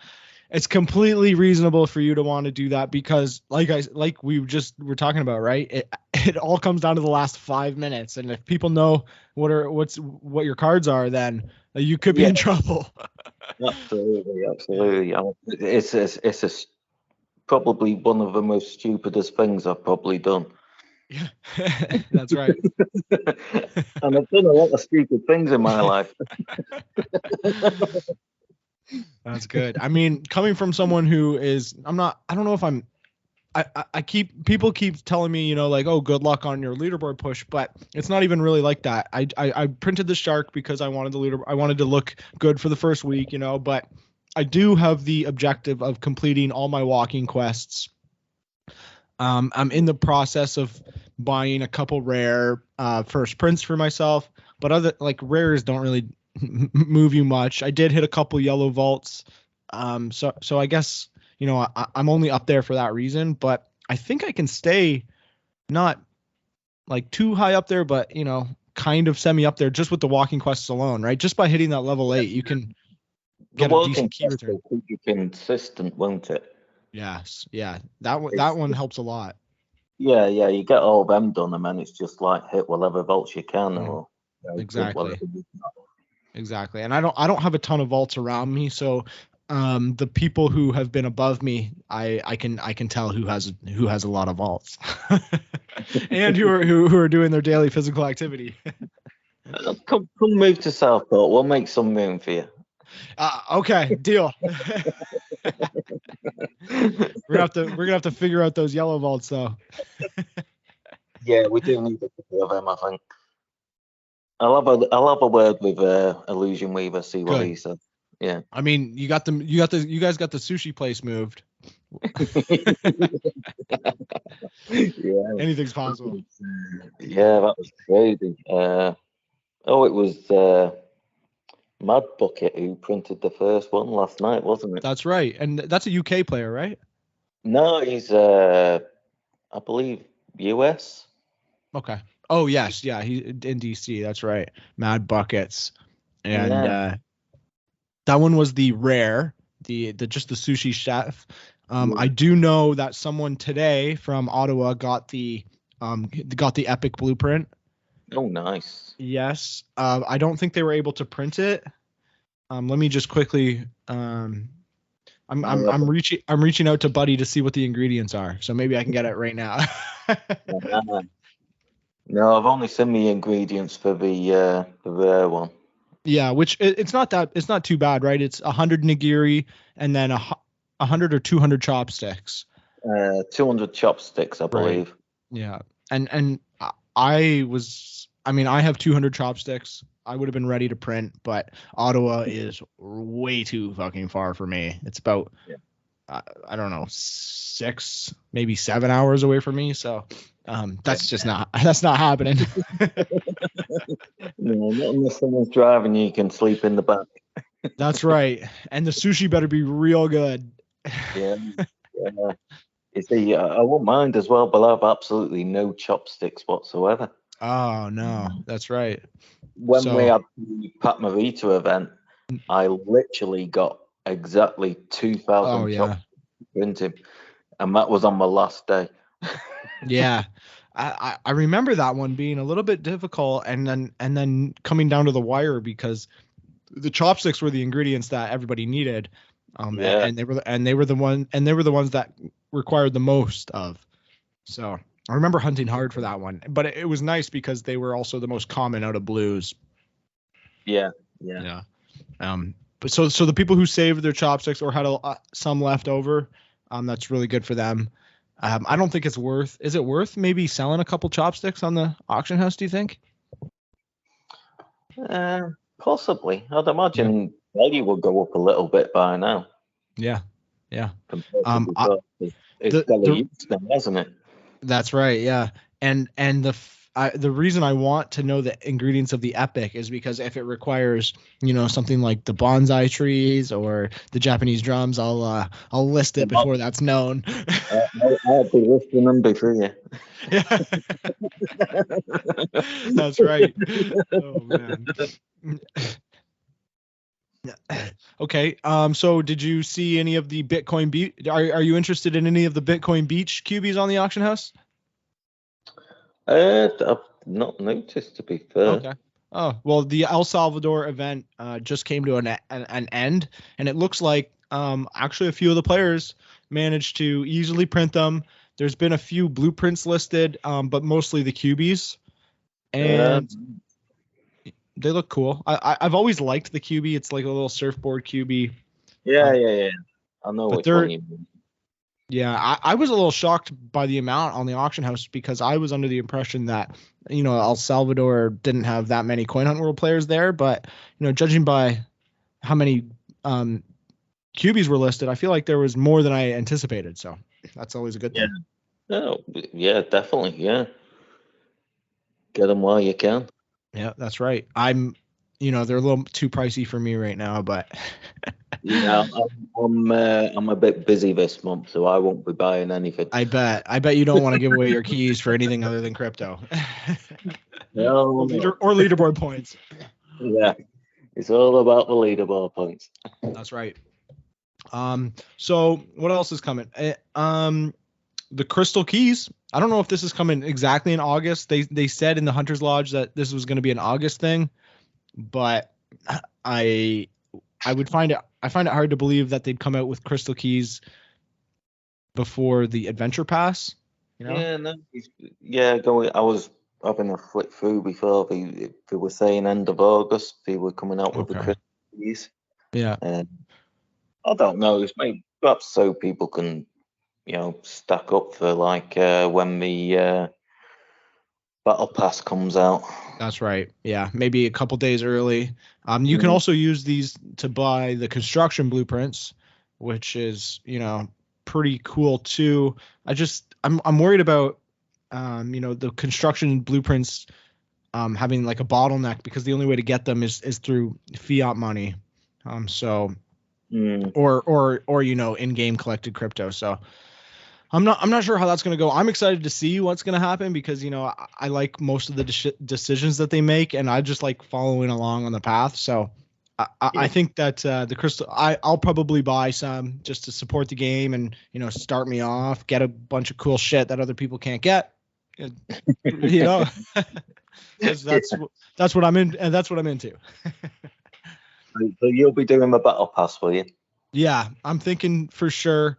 it's completely reasonable for you to want to do that because, like we just were talking about, right? It all comes down to the last 5 minutes, and if people know what your cards are, then you could be in trouble. Absolutely. It's probably one of the most stupidest things I've probably done. Yeah, that's right. And I've done a lot of stupid things in my life. That's good. I mean, coming from someone who is, I don't know if I'm, people keep telling me, like, oh, good luck on your leaderboard push, but it's not even really like that. I printed the shark because I wanted to look good for the first week, but I do have the objective of completing all my walking quests. I'm in the process of buying a couple rare first prints for myself, but other rares don't really move you much. I did hit a couple yellow vaults. So I guess, I'm only up there for that reason, but I think I can stay not like too high up there, but kind of semi up there just with the walking quests alone, right? Just by hitting that level 8, you can get a decent key return. Keep you consistent, won't it? Yes. Yeah. That one helps a lot. Yeah. You get all them done, and then it's just like hit whatever vaults you can, or exactly. Exactly. And I don't have a ton of vaults around me, so the people who have been above me, I can tell who has a lot of vaults, and who are doing their daily physical activity. Come move to Southport. We'll make some room for you. Okay, deal. We're gonna have to figure out those yellow vaults though. Yeah, we do need a couple of them, I think. I'll have a word with Illusion Weaver, see what he says. Yeah. I mean, you guys got the sushi place moved. Yeah. Anything's possible. Yeah, that was crazy. It was Mad Bucket who printed the first one last night, wasn't it? That's right. And that's a UK player, right? No, he's I believe US. Okay. Oh yes, yeah, he's in DC. That's right. Mad Buckets, and that one was the rare, the just the sushi chef. I do know that someone today from Ottawa got the epic blueprint. Oh, nice. Yes. I don't think they were able to print it. Let me just quickly. I'm reaching out to Buddy to see what the ingredients are, so maybe I can get it right now. No, I've only seen the ingredients for the rare one. Yeah, which it's not too bad, right? It's 100 nigiri and then 100 or 200 chopsticks. 200 chopsticks, I believe. Right. Yeah, and I have 200 chopsticks. I would have been ready to print, but Ottawa is way too fucking far for me. It's about I don't know, 6, maybe 7 hours away from me. So that's not happening. No, not unless someone's driving you can sleep in the back. That's right. And the sushi better be real good. Yeah. You see, I won't mind as well, but I have absolutely no chopsticks whatsoever. Oh, no. That's right. When we had the Pat Morita event, I literally got exactly 2,000 chopsticks printed, and that was on my last day. Yeah. I remember that one being a little bit difficult and then coming down to the wire because the chopsticks were the ingredients that everybody needed. And they were the ones that required the most of. So I remember hunting hard for that one, but it was nice because they were also the most common out of blues. Yeah. But so the people who saved their chopsticks or had some left over, that's really good for them. I don't think it's worth. Is it worth maybe selling a couple chopsticks on the auction house? Do you think? Possibly. I'd imagine value will go up a little bit by now. Yeah. It's got a use now, hasn't it? That's right. Yeah. And the reason I want to know the ingredients of the epic is because if it requires, something like the bonsai trees or the Japanese drums, I'll list it before that's known. I'll be listing them before you. Yeah. That's right. Oh man. Okay. So did you see any of the Bitcoin Beach? Are you interested in any of the Bitcoin Beach cubies on the auction house? I've not noticed, to be fair. Okay. Oh, well, the El Salvador event just came to an end, and it looks like actually a few of the players managed to easily print them. There's been a few blueprints listed, but mostly the cubies, and they look cool. I've always liked the cubie. It's like a little surfboard cubie. Yeah. I know which one you mean. Yeah, I was a little shocked by the amount on the auction house because I was under the impression that, El Salvador didn't have that many Coin Hunt World players there. But, judging by how many cubies were listed, I feel like there was more than I anticipated. So that's always a good thing. Oh, yeah, definitely. Yeah. Get them while you can. Yeah, that's right. they're a little too pricey for me right now, but yeah, I'm a bit busy this month, so I won't be buying anything. I bet you don't want to give away your keys for anything other than crypto. No, or leaderboard points. Yeah, it's all about the leaderboard points. That's right. So what else is coming? The crystal keys. I don't know if this is coming exactly in August. They said in the Hunter's Lodge that this was going to be an August thing, but I find it hard to believe that they'd come out with crystal keys before the adventure pass. Yeah, no, I was having a flick through before they were saying end of August they were coming out with the crystal keys. Yeah. I don't know. It's maybe perhaps so people can, stack up for like when the battle pass comes out. That's right. Yeah, maybe a couple days early. You can also use these to buy the construction blueprints, which is pretty cool too. I'm worried about the construction blueprints having like a bottleneck because the only way to get them is through fiat money. Or in-game collected crypto. So I'm not sure how that's going to go. I'm excited to see what's going to happen because, I like most of the decisions that they make and I just like following along on the path. So I think that the crystal, I'll probably buy some just to support the game and, start me off, get a bunch of cool shit that other people can't get. That's what I'm in. And that's what I'm into. So you'll be doing the battle pass, will you? Yeah, I'm thinking for sure.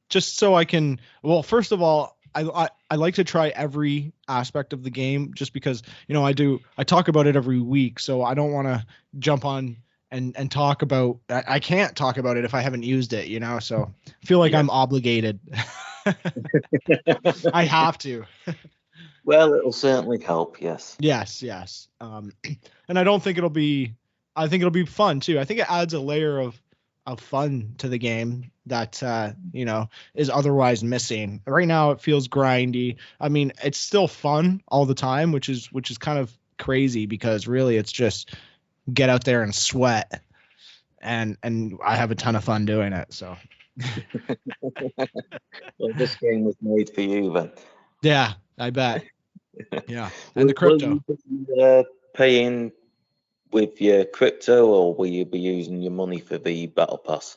Just so I can. Well, first of all, I like to try every aspect of the game, just because I talk about it every week, so I don't want to jump on and talk about. I can't talk about it if I haven't used it, So I feel like Yeah. I'm obligated. I have to. Well, it'll certainly help. Yes. Yes, yes. And I don't think it'll be. I think it'll be fun too. I think it adds a layer of fun to the game that is otherwise missing. Right now, it feels grindy. I mean, it's still fun all the time, which is kind of crazy because really, it's just get out there and sweat, and I have a ton of fun doing it. So Well, this game was made for you then. yeah, I bet. Yeah, and the Will you crypto. be paying with your crypto, or will you be using your money for the battle pass?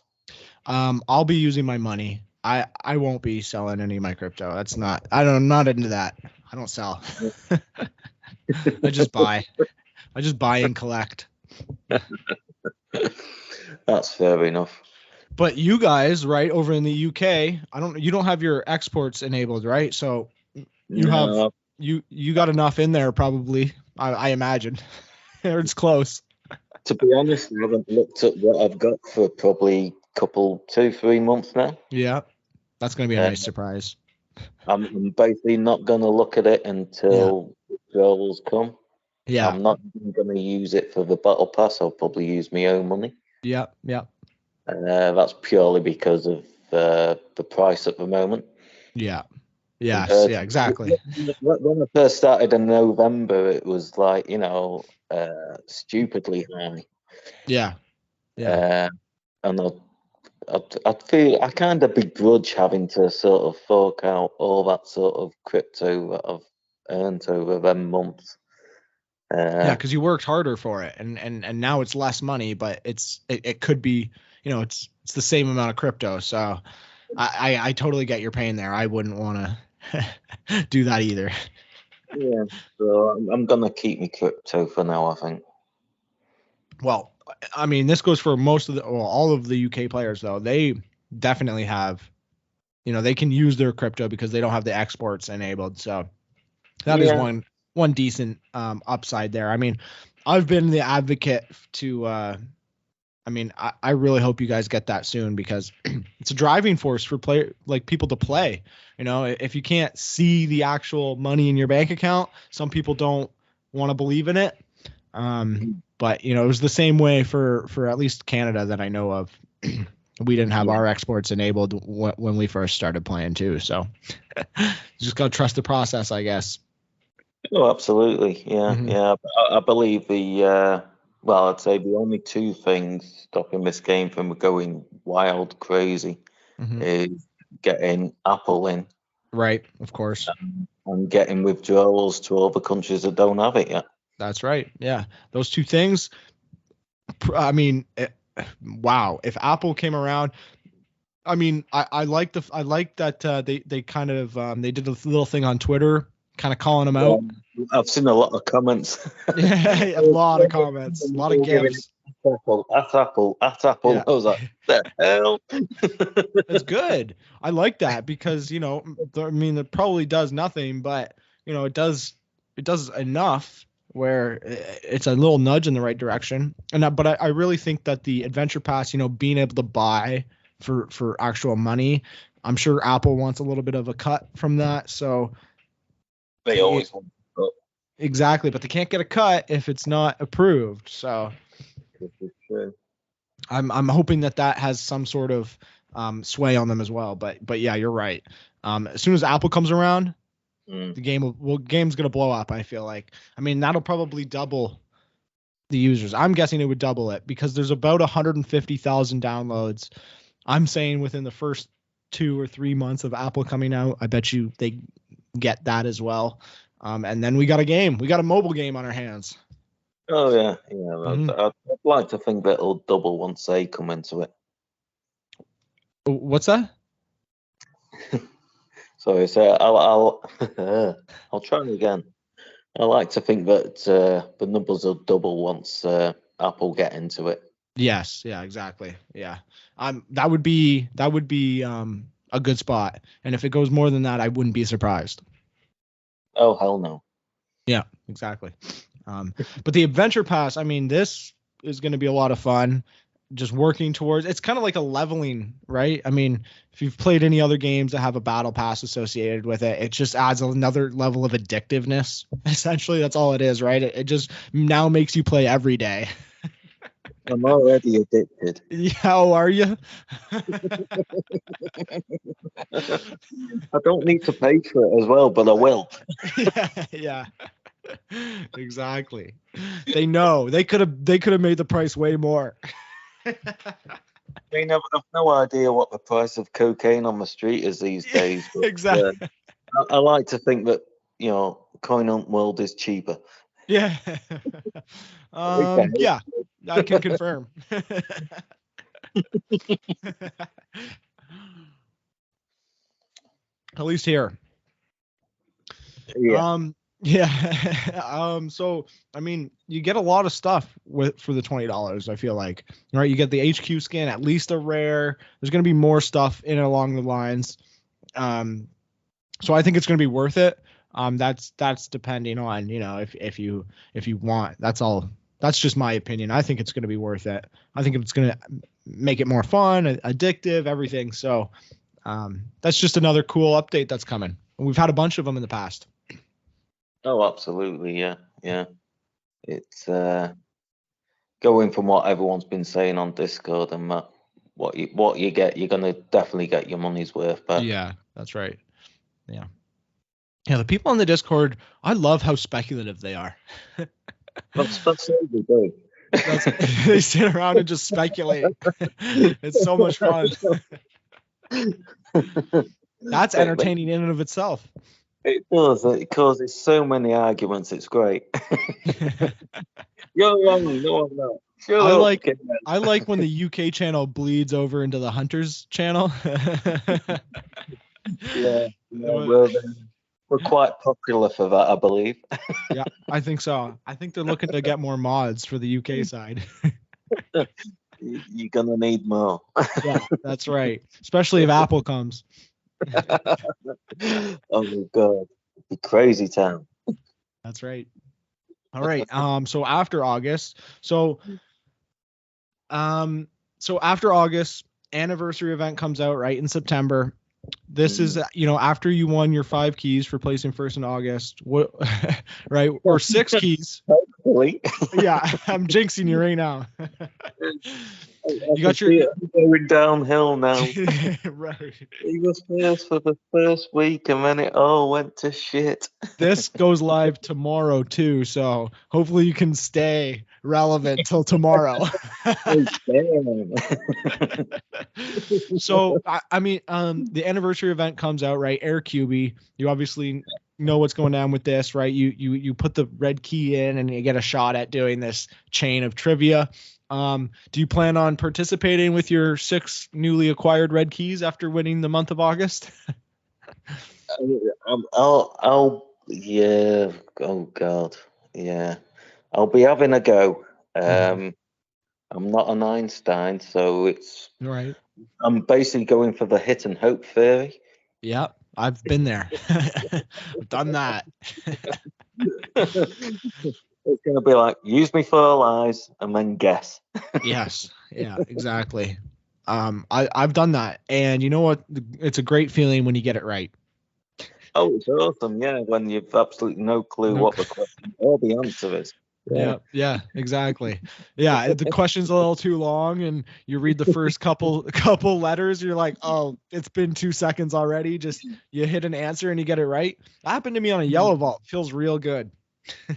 I'll be using my money. I won't be selling any of my crypto. That's not. I'm not into that. I don't sell. I just buy. I just buy and collect. That's fair enough. But you guys, right over in the UK, you don't have your exports enabled, right? So you have No, you got enough in there probably. I imagine. Or it's close. to be honest, I haven't looked at what I've got for probably couple 2-3 months now. Yeah, that's gonna be a Uh, nice surprise. I'm basically not going to look at it Yeah, until withdrawals come. yeah, I'm not going to use it for the battle pass. I'll probably use my own money. yeah, yeah, That's purely because of the price at the moment. yeah. Yes, Compared yeah, to exactly. when I first started in November, it was like stupidly high, Yeah, yeah. uh, and I'd feel I kind of begrudge having to sort of fork out all that sort of crypto that I've earned over them months. Yeah, Uh, because you worked harder for it, and now it's less money, but it could be, it's the same amount of crypto. So I totally get your pain there. I wouldn't want to do that either. yeah, so I'm gonna keep my crypto for now, I think. Well, I mean, this goes for all of the UK players though. They definitely have, they can use their crypto because they don't have the exports enabled. So that is Yeah, one decent upside there. I mean, I've been the advocate to I mean, I really hope you guys get that soon because it's a driving force for people to play. If you can't see the actual money in your bank account, some people don't want to believe in it. But it was the same way for at least Canada that I know of. We didn't have yeah. our exports enabled when we first started playing too. So just gotta trust the process, I guess. Oh, absolutely. Yeah, Hmm. yeah. I believe well, I'd say the only two things stopping this game from going wild crazy Hmm. is getting Apple in Right, of course. and getting withdrawals to all the countries that don't have it yet. That's right. Yeah, those two things. I mean, wow. If Apple came around, I mean, I like that they kind of they did a little thing on Twitter, kind of calling them Yeah, out. I've seen a lot of comments. Yeah, a lot of comments, a lot of All giving it gifs. Apple, at Apple, at Apple. Yeah, I was like, the hell? it's good. I like that because I mean, it probably does nothing, but it does enough where it's a little nudge in the right direction. But I really think that the adventure pass, being able to buy for actual money, I'm sure Apple wants a little bit of a cut from that. So They it, always want to exactly, but they can't get a cut if it's not approved. So cut. I'm hoping that has some sort of sway on them as well. But yeah, you're right. As soon as Apple comes around, Mm. the game's gonna blow up. I feel like. I mean, that'll probably double the users. I'm guessing it would double it because there's about 150,000 downloads. I'm saying within the first 2 or 3 months of Apple coming out, I bet you they get that as well. And then we got a game. We got a mobile game on our hands. Oh yeah, yeah. Hmm. I'd like to think that it'll double once they come into it. What's that? So I'll I'll try it again. I like to think that the numbers will double once Apple get into it. Yes, yeah, exactly. Yeah. That would be a good spot. And if it goes more than that, I wouldn't be surprised. Oh, hell no. Yeah, exactly. But the adventure pass, I mean, this is going to be a lot of fun. Just working towards it's kind of like a leveling, right? I mean, if you've played any other games that have a battle pass associated with it, it just adds another level of addictiveness. Essentially, that's all it is, right? It just now makes you play every day. I'm already addicted. Yeah, how are you? I don't need to pay for it as well, but I will. Yeah. Exactly. They know they could have made the price way more. I've no idea what the price of cocaine on the street is these days. But, Exactly. I like to think that, coin hunt world is cheaper. Yeah. Yeah, I can confirm. At least here. Yeah. Yeah. So I mean, you get a lot of stuff for the $20, I feel like. Right? You get the HQ skin, at least a rare. There's gonna be more stuff in and along the lines. So I think it's gonna be worth it. That's depending on, if you want. That's all. That's just my opinion. I think it's gonna be worth it. I think it's gonna make it more fun, addictive, everything. So that's just another cool update that's coming. We've had a bunch of them in the past. Oh, absolutely. Yeah. Yeah. It's going from what everyone's been saying on Discord and that, what you get, you're gonna definitely get your money's worth back. Yeah, that's right. Yeah. Yeah, the people on the Discord, I love how speculative they are. That's so good. They sit around and just speculate. It's so much fun. That's entertaining in and of itself. It does. It causes so many arguments. It's great. You're wrong. No, I'm not. I like when the UK channel bleeds over into the Hunters channel. Yeah, we're quite popular for that, I believe. Yeah, I think so. I think they're looking to get more mods for the UK side. You're gonna need more. Yeah, that's right. Especially if Apple comes. Oh my god, the crazy town. That's right. All right. So after August, so after August, anniversary event comes out right in September. This is, after you won your 5 keys for placing first in August, right? Or 6 keys. Hopefully. Yeah, I'm jinxing you right now. You got your going downhill now. Right. He was first for the first week, and then it all went to shit. This goes live tomorrow too, so hopefully you can stay relevant till tomorrow. So I mean, the anniversary event comes out, right? Air QB. You obviously know what's going on with this, right? You put the red key in and you get a shot at doing this chain of trivia. Do you plan on participating with your 6 newly acquired red keys after winning the month of August? Yeah. Oh god. Yeah. I'll be having a go. I'm not an Einstein, so it's right. I'm basically going for the hit and hope theory. Yeah, I've been there. I've done that. It's going to be like, use me for all eyes and then guess. Yes. Yeah, exactly. I've done that. And you know what? It's a great feeling when you get it right. Oh, it's awesome. Yeah, when you've absolutely no clue what the question or the answer is. Yeah, exactly. Yeah, the question's a little too long and you read the first couple letters, you're like, oh, it's been 2 seconds already. Just you hit an answer and you get it right. That happened to me on a yellow vault. Feels real good.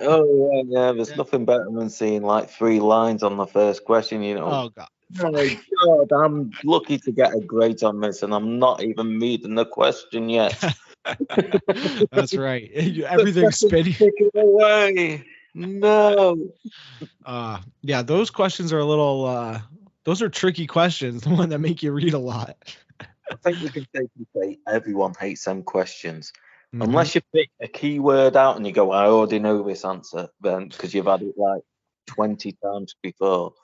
Oh yeah. There's nothing better than seeing like 3 lines on the first question. Oh god. Oh my god, I'm lucky to get a grade on this, and I'm not even reading the question yet. That's right. Everything's spinning away. No. Yeah, those questions are a little. Those are tricky questions. The one that make you read a lot. I think we can safely say everyone hates them questions. Unless you pick a keyword out and you go, I already know this answer, then because you've had it like 20 times before.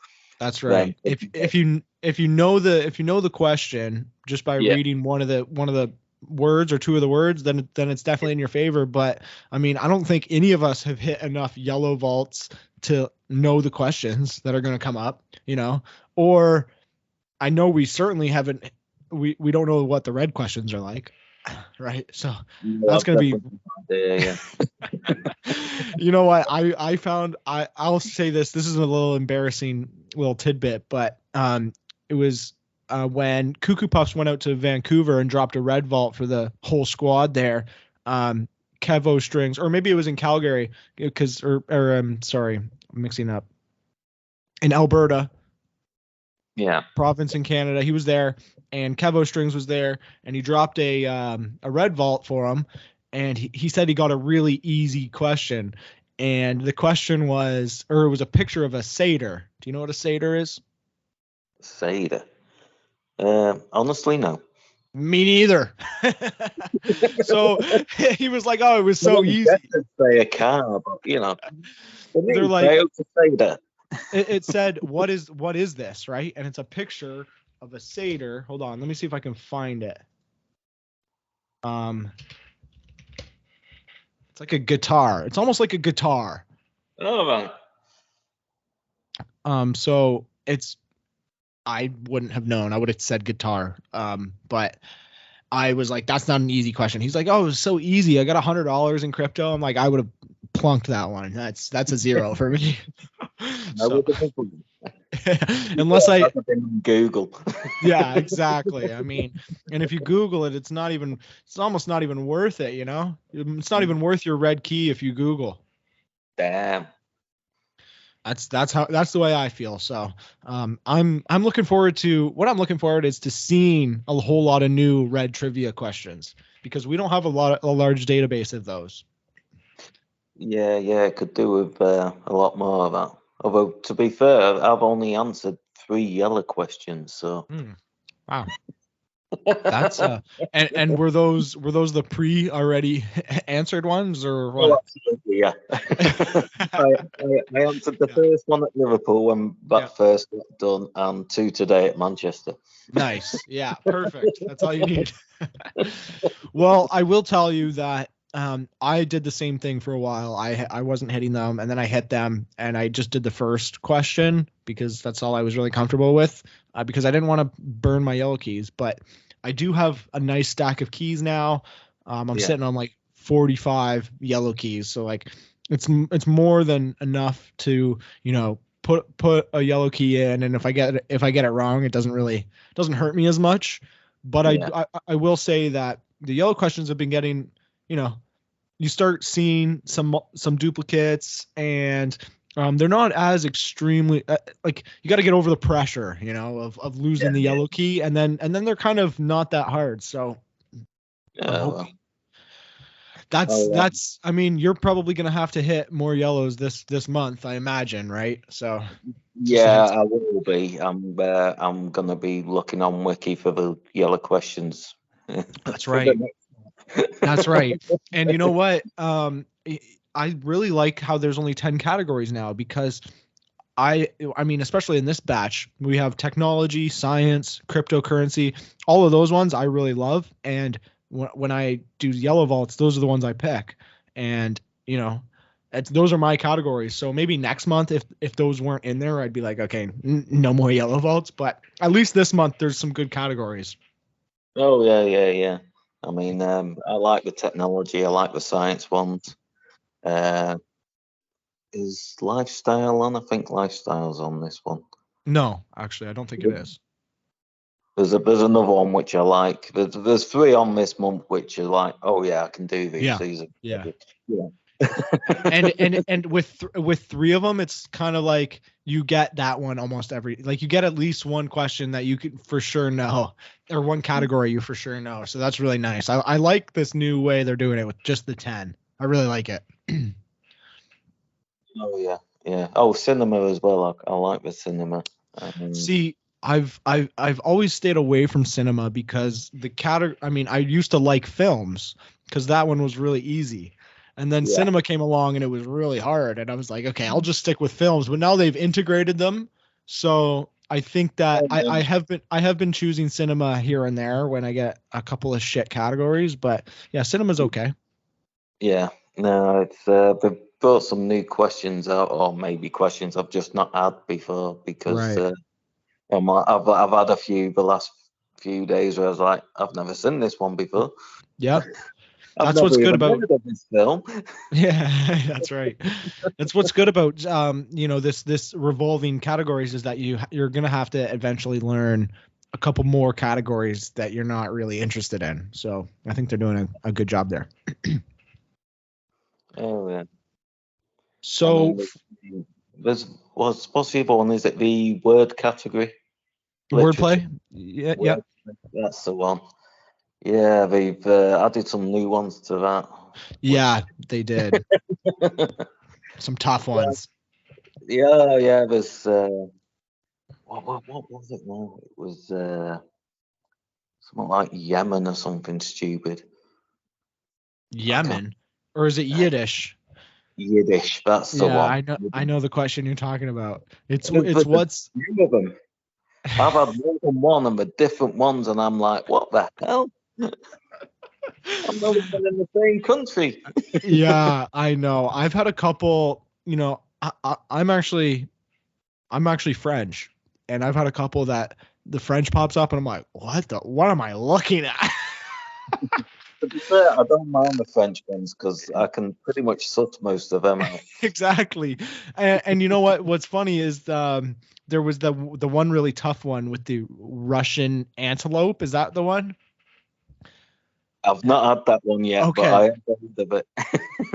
That's right. If you know the question just by reading one of the words or two of the words, then it's definitely in your favor. But I mean, I don't think any of us have hit enough yellow vaults to know the questions that are going to come up, or I know we certainly haven't. We don't know what the red questions are like, right? So that's going to be. You know what? I found I'll say this. This is a little embarrassing little tidbit, but it was when Cuckoo Puffs went out to Vancouver and dropped a red vault for the whole squad there. Kevo Strings, or maybe it was in Calgary, sorry, I'm mixing up. In Alberta. Yeah. Province in Canada. He was there, and Kevo Strings was there, and he dropped a red vault for him, and he said he got a really easy question, and the question was, or it was a picture of a satyr. Do you know what a satyr is? Satyr? Honestly, no. Me neither. So he was like, "Oh, it was so easy." Say a car, but they're like, satyr. It said, what is this, right? And it's a picture of a satyr. Hold on, let me see if I can find it. It's like a guitar. It's almost like a guitar. Oh, right. So I wouldn't have known. I would have said guitar. But I was like, that's not an easy question. He's like, oh, it was so easy. I got $100 in crypto. I'm like, I would have plunked that one. That's a zero for me. So, unless I Google. Yeah, exactly. I mean, and if you Google it, it's almost not even worth it. It's not even worth your red key if you Google. Damn. That's the way I feel. So I'm looking forward to what I'm looking forward is to seeing a whole lot of new red trivia questions, because we don't have a large database of those. Yeah, could do with a lot more of that. Although, to be fair, I've only answered 3 yellow questions, so. Wow. That's and were those the pre already answered ones, or what? Oh, absolutely, yeah. I answered the first one at Liverpool when that first got done, and 2 today at Manchester. Nice. Yeah, perfect. That's all you need. Well, I will tell you that I did the same thing for a while. I wasn't hitting them, and then I hit them, and I just did the first question because that's all I was really comfortable with, because I didn't want to burn my yellow keys. But I do have a nice stack of keys now. I'm sitting on like 45 yellow keys, so like it's more than enough to put a yellow key in, and if I get it wrong, it doesn't hurt me as much. But I will say that the yellow questions have been getting, you start seeing some duplicates, and they're not as extremely like, you got to get over the pressure, of losing the yellow key, and then they're kind of not that hard. So that's I mean, you're probably gonna have to hit more yellows this month, I imagine, right? So yeah, I will be. I'm gonna be looking on Wiki for the yellow questions. That's right. That's right. And you know what? I really like how there's only 10 categories now, because I mean, especially in this batch, we have technology, science, cryptocurrency, all of those ones I really love. And when I do yellow vaults, those are the ones I pick. And, those are my categories. So maybe next month, if those weren't in there, I'd be like, okay, no more yellow vaults. But at least this month, there's some good categories. Oh, yeah. I mean, I like the technology. I like the science ones. Is lifestyle on? I think lifestyle's on this one. No, actually, I don't think it is. There's another one which I like. There's 3 on this month which are like, oh yeah, I can do these. Yeah. These are yeah. and with 3 of them, it's kind of like you get that one almost you get at least one question that you could for sure know, or one category you for sure know. So that's really nice. I like this new way they're doing it with just the 10. I really like it. Oh yeah. Oh, cinema as well. I like the cinema. See, I've always stayed away from cinema because I mean, I used to like films because that one was really easy. And then cinema came along and it was really hard. And I was like, okay, I'll just stick with films. But now they've integrated them. So I think that Um, I have been choosing cinema here and there when I get a couple of shit categories, but yeah, cinema's okay. Yeah, no, it's they've brought some new questions out, or maybe questions I've just not had before because Right. I've had a few the last few days where I was like, I've never seen this one before. Yeah. I've That's what's never good even about heard of this film. yeah, that's right. That's what's good about this revolving categories is that you're gonna have to eventually learn a couple more categories that you're not really interested in. So I think they're doing a good job there. Oh yeah, I So mean, there's what's the other one? Is it the word category? Literature. wordplay, yeah, yeah, Word, that's the one. Yeah, they've added some new ones to that, which yeah, they did some tough ones. yeah, there's what was it now? It was something like Yemen or something stupid. I can't. Yemen, or is it uh, Yiddish? Yiddish, that's the Yeah, one. I know the question you're talking about. It's There's a what's few of them. I've had more than one and the different ones, and I'm like, what the hell? I'm not even in the same country. yeah, I know. I've had a couple, I'm actually French, and I've had a couple that the French pops up, and I'm like, what am I looking at? To be fair, I don't mind the French ones because I can pretty much suss most of them out. Exactly. And you know what? What's funny is there was the one really tough one with the Russian antelope. Is that the one? I've not had that one yet, but Okay. I have heard of it.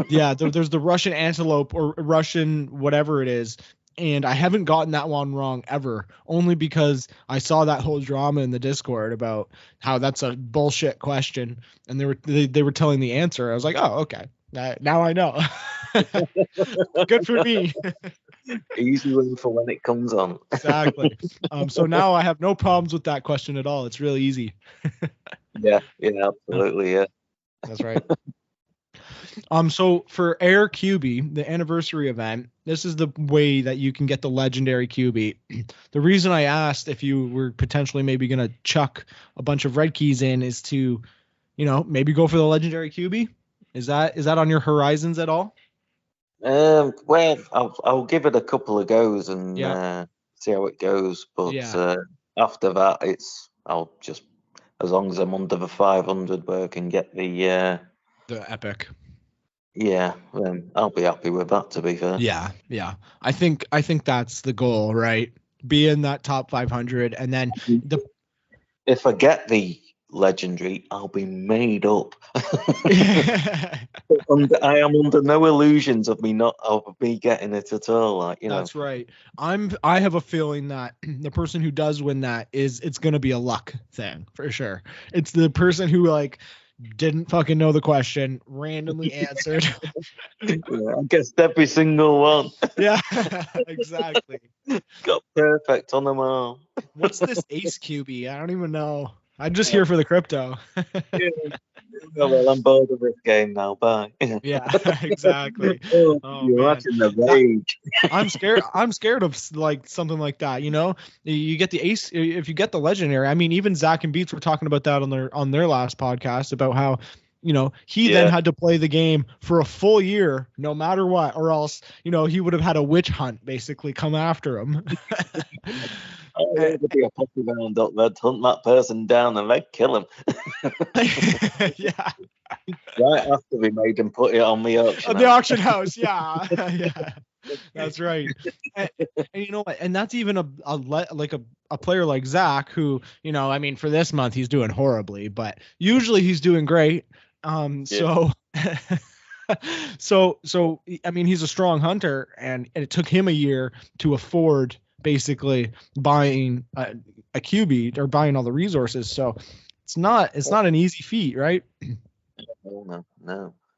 Yeah, there's the Russian antelope or Russian whatever it is, and I haven't gotten that one wrong ever. Only because I saw that whole drama in the Discord about how that's a bullshit question, and they were telling the answer. I was like, oh, okay, now I know. Good for me. Easy win for when it comes on. Exactly. So now I have no problems with that question at all. It's really easy. Yeah, Yeah, absolutely, yeah. that's right. So for Air QB, the anniversary event, this is the way that you can get the legendary QB. The reason I asked if you were potentially maybe gonna chuck a bunch of red keys in is to, maybe go for the legendary QB. Is that on your horizons at all? Well, I'll give it a couple of goes and Yeah. see how it goes. But Yeah. after that, I'll just as long as I'm under the 500 where I can get the The epic. yeah, then I'll be happy with that. To be fair, Yeah. Yeah. I think that's the goal, right? Be in that top 500 and then the if I get the legendary, I'll be made up. And I am under no illusions of me getting it at all. Like That's right. I have a feeling that the person who does win that it's gonna be a luck thing for sure. It's the person who like didn't fucking know the question, randomly answered. I guess every single one Yeah, exactly. got perfect on them all. What's this Ace QB? I don't even know. I'm just here for the crypto. Yeah. Oh, well, I'm bored of this game now. Bye. Yeah, exactly. Oh, Oh you man. imagine the That rage. I'm scared of like something like that, You get the ace if you get the legendary. I mean, even Zach and Beats were talking about that on their last podcast about how, he then Yeah. had to play the game for a full year no matter what, or else, he would have had a witch hunt basically come after him. Oh, Eh, there would be a poppy round up. They'd hunt that person down and they'd kill him yeah. right after we made him put it on the auction The house. auction house, yeah. Yeah. That's right. And you know what? And that's even a player like Zach, who, I mean, for this month he's doing horribly, but usually he's doing great. Yeah. So so I mean, he's a strong hunter, and it took him a year to afford basically buying a QB or buying all the resources. So it's not an easy feat, right? No.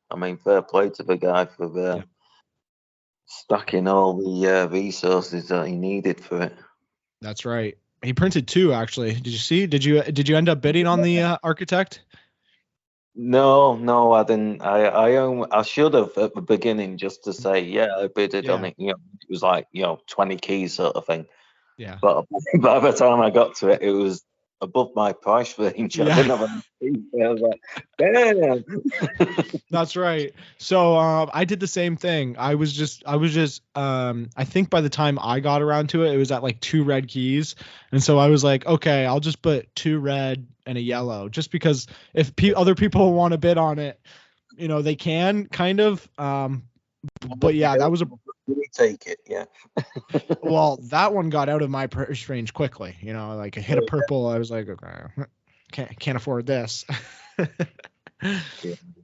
I mean, fair play to the guy for Yeah. stacking all the resources that he needed for it. That's right. He printed two actually. Did you see? Did you end up bidding on the architect? No, I didn't. I should have at the beginning just to say, yeah, I bidded on Yeah. it. It was like 20 keys sort of thing. Yeah. But by the time I got to it, it was above my price range. Yeah. I didn't have any fees. I was like, damn. That's right. So I did the same thing. I think by the time I got around to it, it was at like 2 red keys. And so I was like, okay, I'll just put 2 red and a yellow, just because if other people want to bid on it, they can kind of. But yeah, that was We take it, yeah. well, that one got out of my price range quickly. Like I hit a purple. I was like, okay, can't afford this. Yeah.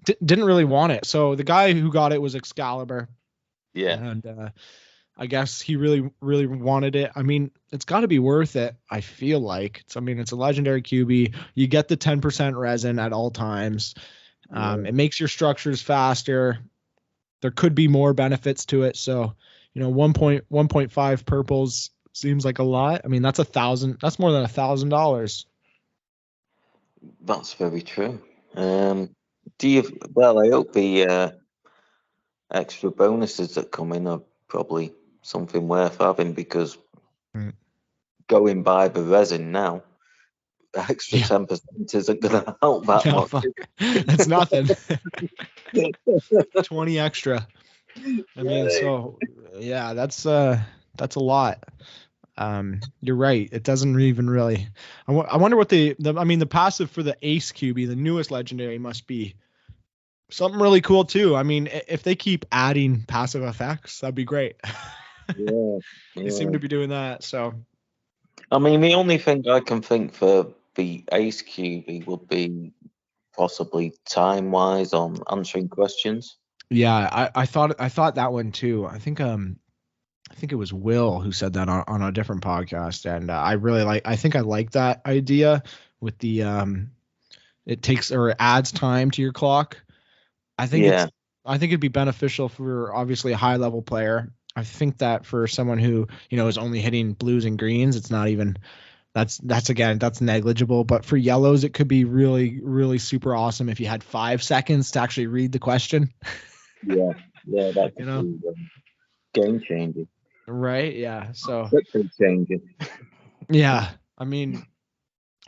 Didn't really want it. So the guy who got it was Excalibur. Yeah. And I guess he really, really wanted it. I mean, it's got to be worth it. I feel like it's a legendary QB. You get the 10% resin at all times. It makes your structures faster. There could be more benefits to it. So, 1.5 purples seems like a lot. I mean, that's that's more than $1,000. That's very true. I hope the extra bonuses that come in are probably something worth having, because going by the resin now, the extra 10% isn't going to help that much. Fuck. That's nothing. 20 extra. I mean, so yeah, that's a lot. You're right. It doesn't even really. I wonder what the passive for the Ace QB, the newest legendary, must be something really cool too. I mean, if they keep adding passive effects, that'd be great. Yeah. They seem to be doing that. So, I mean, the only thing I can think for the Ace QB would be possibly time-wise on answering questions. Yeah, I thought that one too. I think it was Will who said that on a different podcast, and I think I like that idea with the it takes or it adds time to your clock. I think it'd be beneficial for obviously a high level player. I think that for someone who is only hitting blues and greens, it's not even that's negligible. But for yellows, it could be really, really super awesome if you had 5 seconds to actually read the question. Yeah, that could be game changing. Right? Yeah. So quickly changing. Yeah, I mean,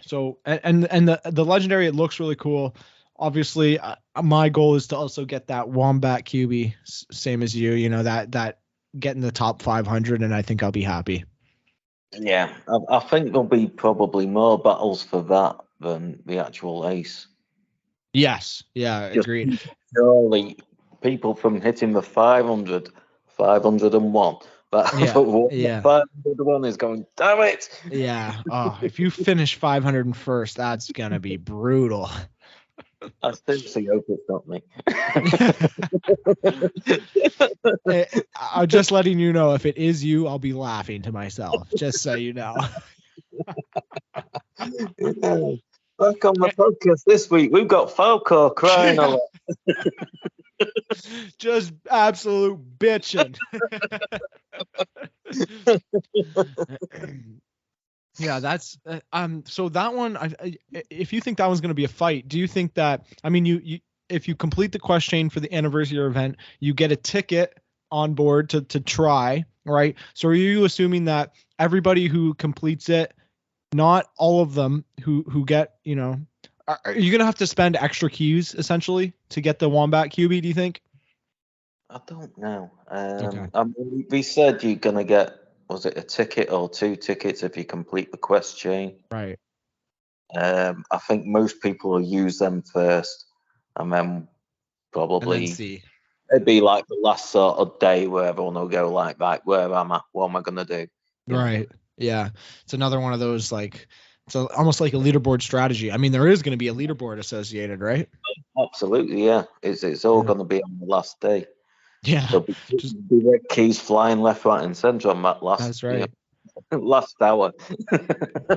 so and the legendary, it looks really cool. Obviously, my goal is to also get that Wombat QB, same as you. That getting the top 500, and I think I'll be happy. Yeah, I think there'll be probably more battles for that than the actual Ace. Yes, yeah, agreed. Surely people from hitting the 500, 501. But yeah. 501 is going, damn it. Yeah. Oh, if you finish 501st, that's gonna be brutal. I seriously hope it's not me. I'm just letting you know, if it is you, I'll be laughing to myself, just so you know. Back on the podcast this week, we've got Falcore crying a lot. Just absolute bitching. Yeah, that's so that one, if you think that one's going to be a fight, do you think that, I mean, you if you complete the question for the anniversary event, you get a ticket on board to try, right? So are you assuming that everybody who completes it, not all of them who get, are you going to have to spend extra keys essentially to get the Wombat QB, do you think? I don't know. Okay. I mean, we said you're going to get, was it a ticket or 2 tickets if you complete the quest chain? Right. I think most people will use them first, and then probably And then see. It'd be like the last sort of day where everyone will go like, right, where am I? What am I going to do? Right. Yeah. It's another one of those, like, it's almost like a leaderboard strategy. I mean, there is going to be a leaderboard associated, right? Absolutely, yeah. It's all going to be on the last day. Yeah. There'll be red keys flying left, right, and centre on that last. That's right. Last hour.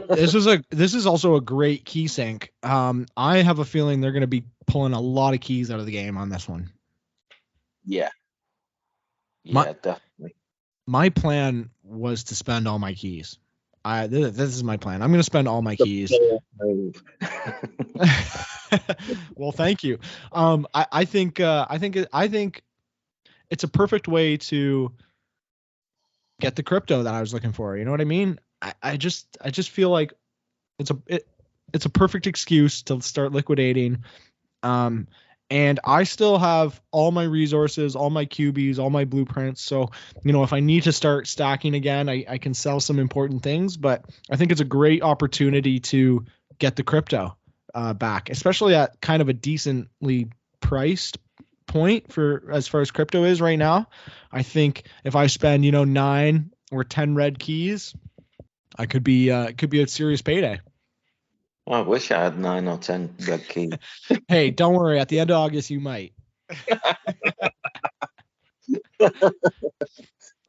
This is also a great key sync. I have a feeling they're going to be pulling a lot of keys out of the game on this one. Yeah. Definitely. My plan was to spend all my keys. This is my plan. I'm going to spend all my keys. Well, thank you. I think it's a perfect way to get the crypto that I was looking for. You know what I mean? I just feel like it's a perfect excuse to start liquidating. And I still have all my resources, all my QBs, all my blueprints. So, if I need to start stacking again, I can sell some important things, but I think it's a great opportunity to get the crypto back, especially at kind of a decently priced point for as far as crypto is right now. I think if I spend, 9 or 10 red keys, I could be it could be a serious payday. I wish I had 9 or 10 red keys. Hey, don't worry. At the end of August, you might.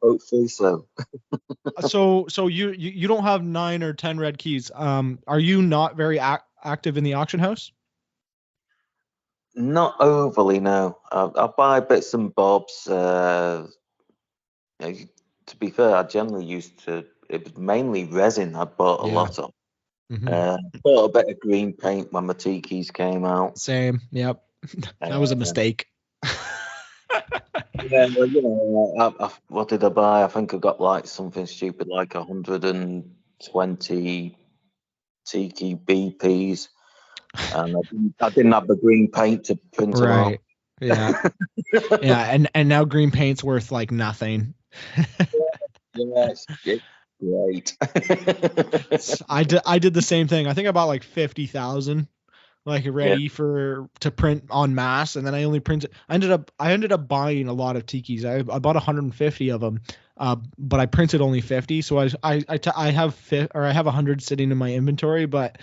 Hopefully so. So you don't have 9 or 10 red keys. Are you not very active in the auction house? Not overly, no. I buy bits and bobs. To be fair, I generally used to. It was mainly resin I bought a lot of. Bought a bit of green paint when my tikis came out. Same. Yep. That was a mistake. Yeah, well, what did I buy? I think I got like something stupid like 120 tiki BPs, and I didn't have the green paint to print them out. Right. Yeah. Yeah. And now green paint's worth like nothing. Yeah, it's great. I did the same thing. I think I bought like 50,000 like ready to print en masse, and then I only printed. I ended up buying a lot of tikis. I bought 150 of them, but I printed only 50. So I have 100 sitting in my inventory, but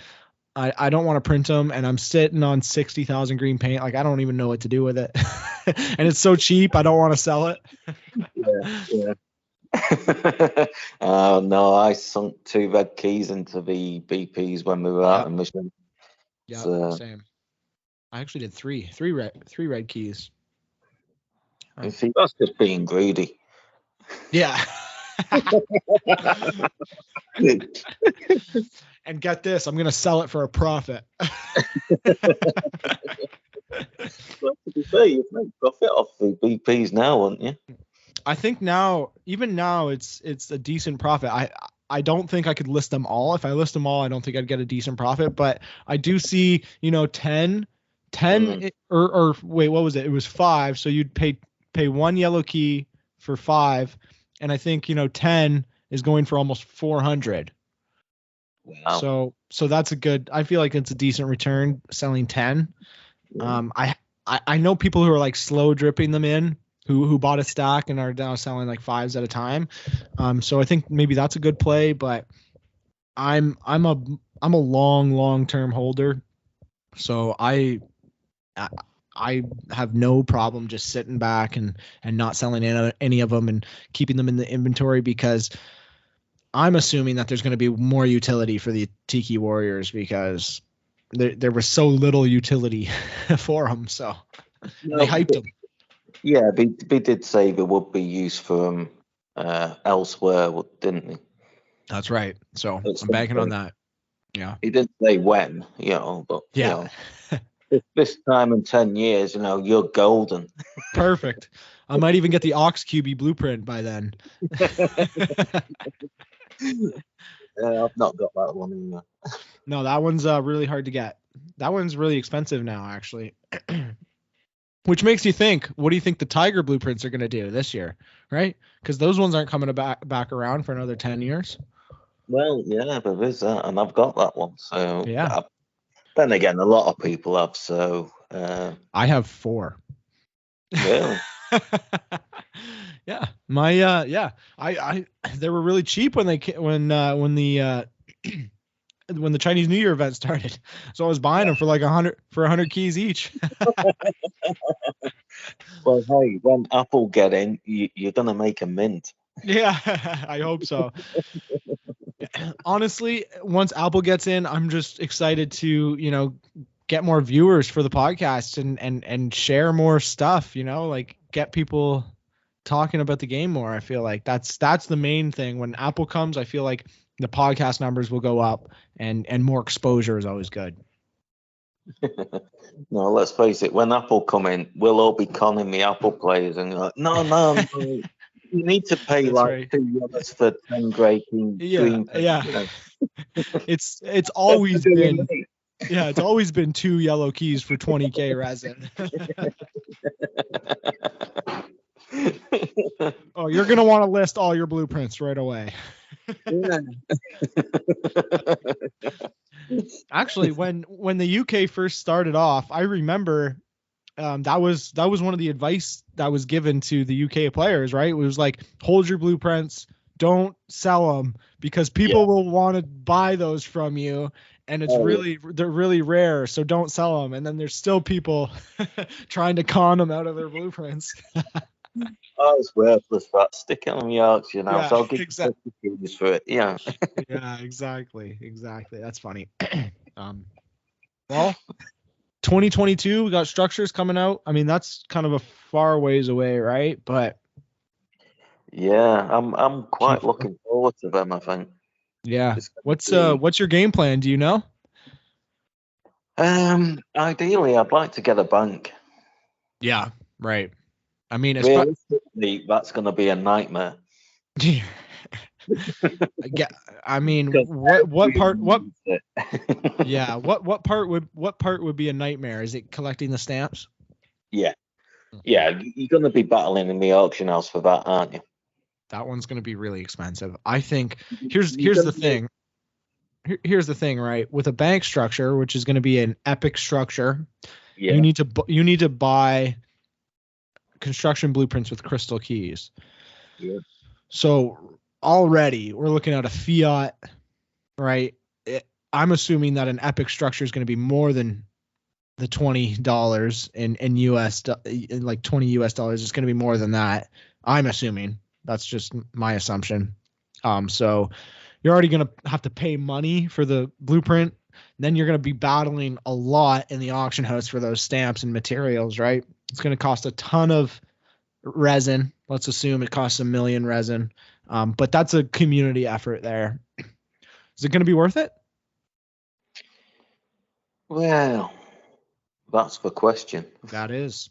I don't want to print them, and I'm sitting on 60,000 green paint. Like I don't even know what to do with it, and it's so cheap. I don't want to sell it. Yeah. No, I sunk 2 red keys into the BPs when we were out in Mission. Yeah, same. I actually did three red keys. You see, that's just being greedy. Yeah. And get this, I'm gonna sell it for a profit. Well, to be fair, you've made profit off the BPs now, wouldn't you? I think even now, it's a decent profit. I don't think I could list them all. If I list them all, I don't think I'd get a decent profit. But I do see, 10, or wait, what was it? It was 5. So you'd pay 1 yellow key for 5, and I think 10 is going for almost 400. Wow. So that's a good. I feel like it's a decent return selling 10. Yeah. I know people who are like slow dripping them in, who bought a stack and are now selling like 5s at a time. So I think maybe that's a good play, but I'm a long-term holder. So I have no problem just sitting back and not selling any of them and keeping them in the inventory, because I'm assuming that there's going to be more utility for the Tiki Warriors, because there was so little utility for them. So they hyped them. Yeah, they did say there would be use for them elsewhere, didn't they? That's right. So I'm banking on that. Yeah. He didn't say when, but this time in 10 years, you're golden. Perfect. I might even get the Ox QB blueprint by then. I've not got that one either. No, that one's really hard to get. That one's really expensive now, actually. Which makes you think, what do you think the Tiger blueprints are going to do this year, right? Because those ones aren't coming back around for another 10 years. Well, yeah, there is that, and I've got that one. So yeah. Then again, a lot of people have. So I have 4. Really? Yeah, my I they were really cheap when the Chinese New Year event started, so I was buying them for like 100 keys each. Well, hey, when Apple get in, you're gonna make a mint. Yeah, I hope so. Honestly, once Apple gets in, I'm just excited to get more viewers for the podcast and share more stuff. Like get people talking about the game more. I feel like that's the main thing. When Apple comes, I feel like the podcast numbers will go up, and more exposure is always good. No, let's face it. When Apple come in, we'll all be conning the Apple players, and you're like, no. You need to pay That's like right. $2 for 10 green Yeah, pens. yeah. It's always been it's always been 2 yellow keys for 20K resin. Oh, you're gonna want to list all your blueprints right away. Actually, when the UK first started off, I remember that was one of the advice that was given to the UK players, right? It was like, hold your blueprints, don't sell them, because people will want to buy those from you, and they're really rare, so don't sell them. And then there's still people trying to con them out of their blueprints. Oh, it's worthless. That stick it on the auction house. Yeah, I'll give you 50 keys for it. Yeah. Yeah, exactly. That's funny. Well, 2022, we got structures coming out. I mean, that's kind of a far ways away, right? But yeah, I'm quite looking forward to them, I think. Yeah. What's your game plan? Do you know? Ideally, I'd like to get a bank. Yeah, right. I mean, realistically, that's going to be a nightmare. Yeah. I mean, what part would be a nightmare? Is it collecting the stamps? Yeah. Yeah, you're going to be battling in the auction house for that, aren't you? That one's going to be really expensive. I think here's the thing. Here's the thing, right? With a bank structure, which is going to be an epic structure, you need to buy construction blueprints with crystal keys. Yeah. So already we're looking at a fiat, right? I'm assuming that an epic structure is going to be more than the $20 in US, like $20 US. It's going to be more than that. I'm assuming. That's just my assumption. So you're already going to have to pay money for the blueprint. Then you're going to be battling a lot in the auction house for those stamps and materials, right? It's going to cost a ton of resin. Let's assume it costs $1 million resin. But that's a community effort there. Is it going to be worth it? Well, that's the question. That is.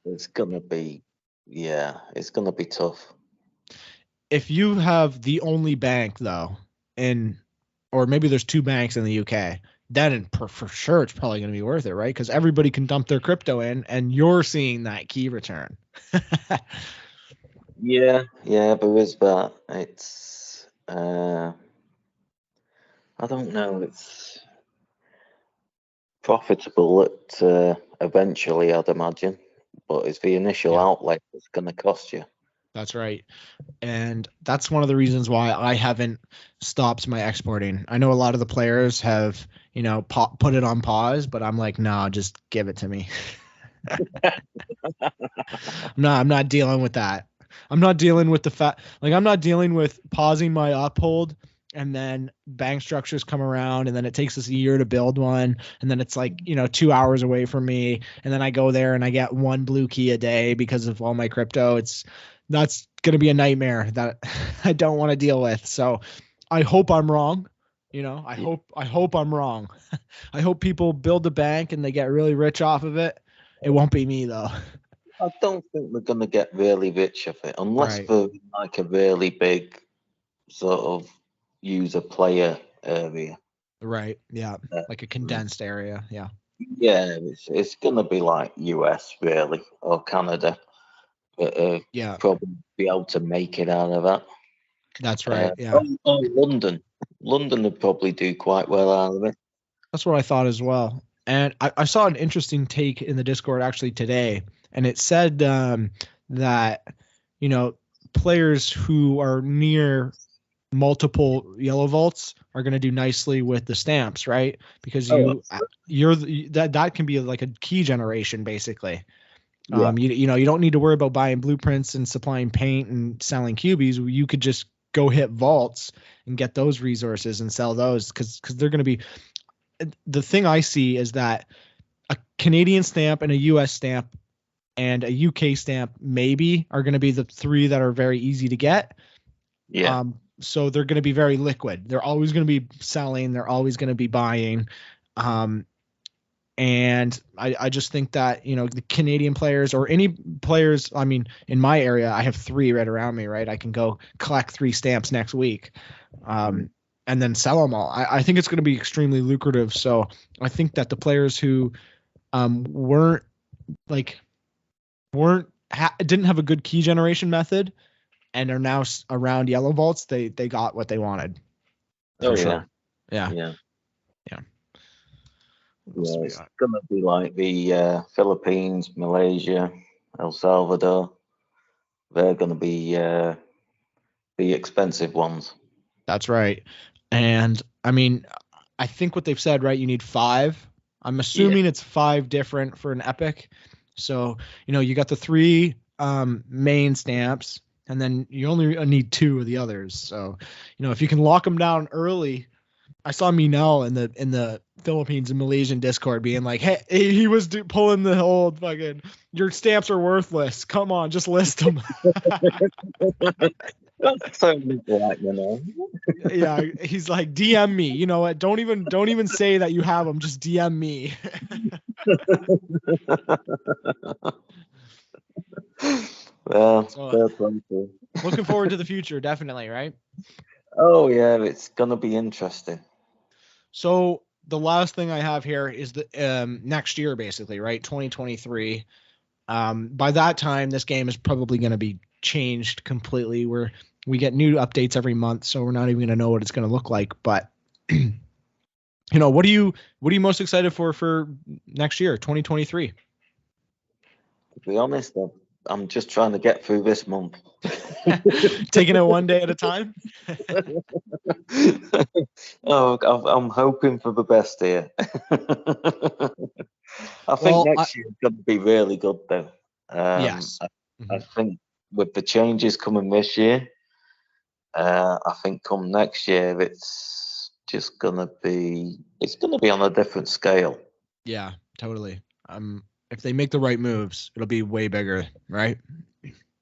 It's gonna be, it's gonna be tough. If you have the only bank though, or maybe there's 2 banks in the UK, then for sure it's probably going to be worth it, right? Because everybody can dump their crypto in, and you're seeing that key return. Yeah, there is that. It's I don't know. It's profitable eventually, I'd imagine, but it's the initial outlay that's going to cost you. That's right. And that's one of the reasons why I haven't stopped my exporting. I know a lot of the players have, put it on pause, but I'm like, no, just give it to me. I'm not dealing with that. I'm not dealing with I'm not dealing with pausing my uphold and then bank structures come around and then it takes us a year to build one. And then it's like, 2 hours away from me. And then I go there and I get 1 blue key a day because of all my crypto. That's going to be a nightmare that I don't want to deal with. So I hope I'm wrong. I hope I'm wrong. I hope people build a bank and they get really rich off of it. It won't be me though. I don't think we're going to get really rich of it unless for like a really big sort of user player area. Right. Yeah. Like a condensed area. Yeah. Yeah. It's going to be like US really, or Canada. But probably be able to make it out of that. That's right. Yeah. Or London. London would probably do quite well out of it. That's what I thought as well. And I saw an interesting take in the Discord actually today, and it said that players who are near multiple yellow vaults are going to do nicely with the stamps, right? Because that can be like a key generation basically. Yeah. You don't need to worry about buying blueprints and supplying paint and selling cubies. You could just go hit vaults and get those resources and sell those because they're going to be. The thing I see is that a Canadian stamp and a US stamp and a UK stamp maybe are going to be the 3 that are very easy to get. Yeah. So they're going to be very liquid. They're always going to be selling. They're always going to be buying. And And I just think that, the Canadian players or any players, I mean, in my area, I have 3 right around me, right? I can go collect 3 stamps next week, and then sell them all. I think it's going to be extremely lucrative. So I think that the players who didn't have a good key generation method and are now around yellow vaults, they got what they wanted. Oh, sure. Yeah. Yeah. Yeah, it's going to be like the Philippines, Malaysia, El Salvador. They're going to be the expensive ones. That's right. And I mean, I think what they've said, right, you need 5. I'm assuming it's 5 different for an epic. So, you got the 3 main stamps, and then you only need 2 of the others. So, if you can lock them down early. I saw Minel in the Philippines and Malaysian Discord being like, hey, he was pulling the old fucking, your stamps are worthless. Come on, just list them. That's so like, Yeah, he's like, DM me. You know what? Don't even say that you have them. Just DM me. Well, so, looking forward to the future, definitely, right? Oh yeah, it's gonna be interesting. So the last thing I have here is the next year, basically, right? 2023. By that time, this game is probably going to be changed completely. We get new updates every month, so we're not even going to know what it's going to look like. But what are you most excited for next year, 2023? To be honest, I'm just trying to get through this month. Taking it one day at a time. I'm hoping for the best here. I think next year is going to be really good, though. Yes. I think with the changes coming this year, I think come next year it's just gonna be on a different scale. Yeah, totally. If they make the right moves, it'll be way bigger, right?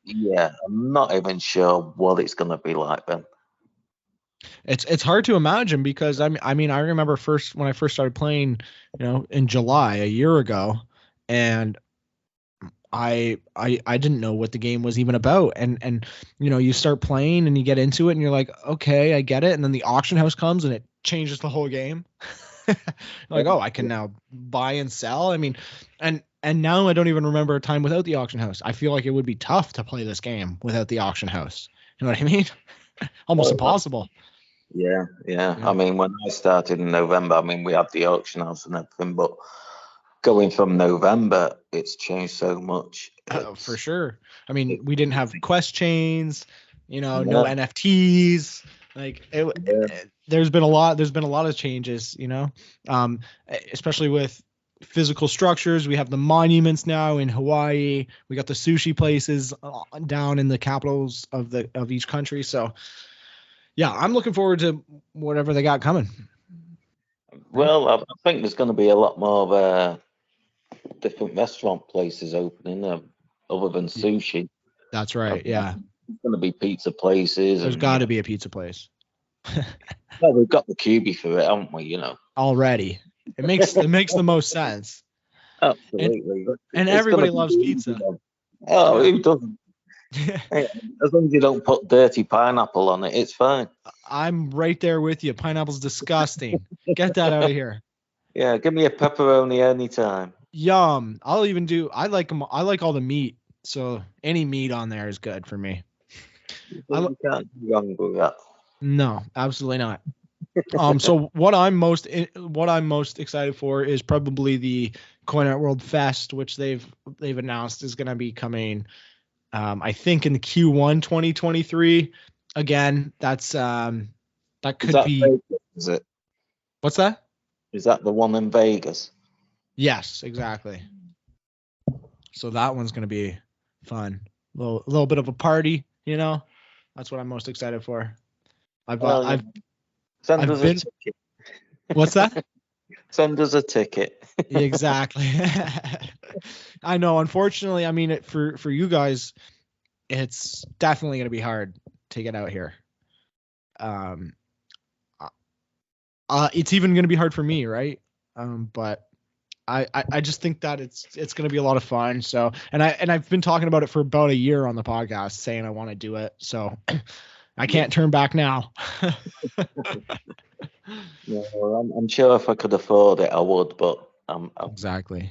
Yeah, I'm not even sure what it's gonna be like then. It's hard to imagine because I remember when I first started playing, in July a year ago, and I didn't know what the game was even about, and you start playing and you get into it and you're like, okay, I get it, and then the auction house comes and it changes the whole game. Like, oh, I can now buy and sell. I mean, and now I don't even remember a time without the auction house. I feel like it would be tough to play this game without the auction house. You know what I mean? Almost impossible. Yeah. I mean, when I started in November, we had the auction house and everything, but going from November, it's changed so much. For sure. I mean, we didn't have quest chains, no NFTs. Like there's been a lot of changes, especially with physical structures. We have the monuments now in Hawaii. We got the sushi places down in the capitals of each country. So yeah, I'm looking forward to whatever they got coming. Well, I think there's going to be a lot more different restaurant places opening other than sushi. That's right. Yeah. There's going to be pizza places. There's got to be a pizza place. Well, we've got the QB for it, haven't we? Already. It makes the most sense. Absolutely. And everybody loves pizza. Oh, who doesn't? As long as you don't put dirty pineapple on it, it's fine. I'm right there with you. Pineapple's disgusting. Get that out of here. Yeah, give me a pepperoni anytime. Yum. I like them. I like all the meat. So any meat on there is good for me. You can't go wrong with that. No, absolutely not. So what I'm most excited for is probably the Coin Art World Fest, which they've announced is going to be coming. I think in Q1 2023. Again, that's that could be. Vegas, is it? What's that? Is that the one in Vegas? Yes, exactly. So that one's going to be fun. A little bit of a party, That's what I'm most excited for. Send us a ticket. What's that? Send us a ticket. Exactly. I know. Unfortunately, for you guys, it's definitely going to be hard to get out here. It's even going to be hard for me, right? But I just think that it's going to be a lot of fun. So, and I've been talking about it for about a year on the podcast, saying I want to do it. So I can't turn back now. No, I'm sure if I could afford it, I would, but Exactly.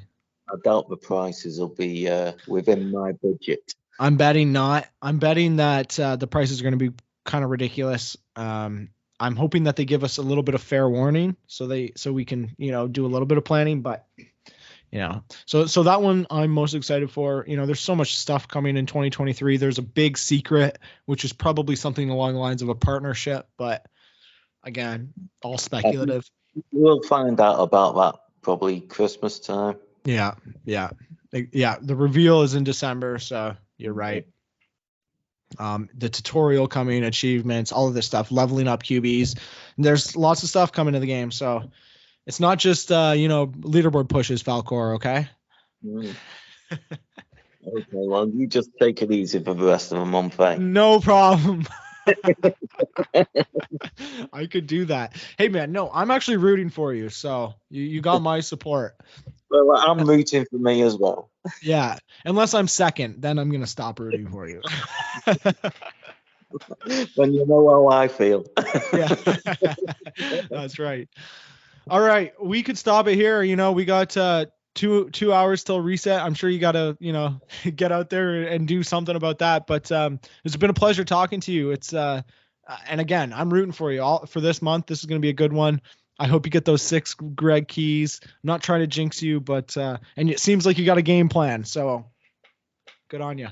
I doubt the prices will be within my budget. I'm betting not. I'm betting that the prices are going to be kind of ridiculous. I'm hoping that they give us a little bit of fair warning so we can, do a little bit of planning, but so that one I'm most excited for. There's so much stuff coming in 2023. There's a big secret, which is probably something along the lines of a partnership, but again, all speculative. We'll find out about that probably Christmas time. Yeah. The reveal is in December, so you're right. The tutorial coming, achievements, all of this stuff, leveling up QBs. There's lots of stuff coming to the game, so it's not just leaderboard pushes, Falcore. Okay. Okay, well, you just take it easy for the rest of the month, eh? No problem. I could do that. Hey man, no, I'm actually rooting for you, so you got my support. Well, I'm rooting for me as well. Yeah, unless I'm second, then I'm gonna stop rooting for you. Then you know how I feel. Yeah, that's right. All right, we could stop it here. We got 2 hours till reset. I'm sure you gotta get out there and do something about that. But it's been a pleasure talking to you. It's and again, I'm rooting for you all for this month. This is gonna be a good one. I hope you get those 6 Greg keys. I'm not trying to jinx you, but and it seems like you got a game plan. So good on you.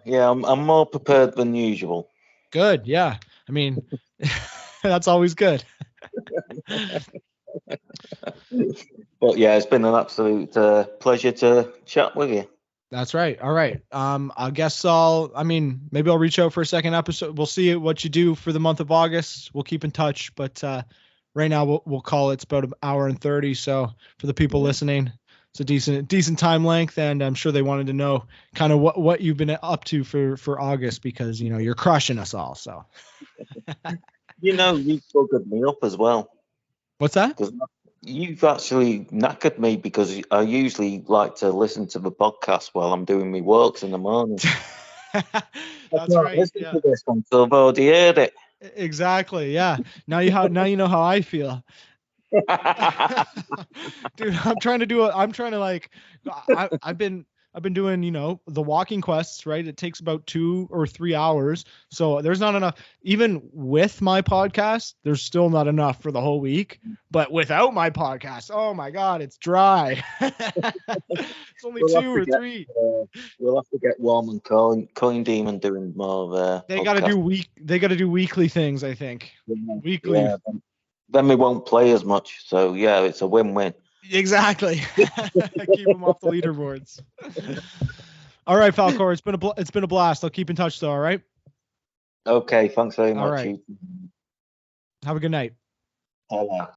Yeah, I'm more prepared than usual. Good. Yeah. I mean, that's always good. But yeah, it's been an absolute pleasure to chat with you. That's right. All right. I guess maybe I'll reach out for a second episode. We'll see what you do for the month of August. We'll keep in touch, but right now we'll call it. It's about an hour and 30. So for the people listening, it's a decent time length, and I'm sure they wanted to know kind of what you've been up to for August, because you're crushing us all. So you buggered me up as well. What's that? Because you've actually knackered me, because I usually like to listen to the podcast while I'm doing my works in the morning. That's right. Listen to this one, so I've already heard it. Exactly. Yeah. Now you know how I feel. Dude, I've been doing, the walking quests, right? It takes about 2 or 3 hours. So there's not enough, even with my podcast, there's still not enough for the whole week. But without my podcast, oh my God, it's dry. It's only 2 or 3. We'll have to get Warm and Coin Demon doing more. They got to do weekly things, I think. Weekly. Yeah, then we won't play as much. So yeah, it's a win-win. Exactly. Keep them off the leaderboards. All right, Falcore, it's been a blast. I'll keep in touch though. All right. Okay. Thanks very much. All right. Have a good night. Hello.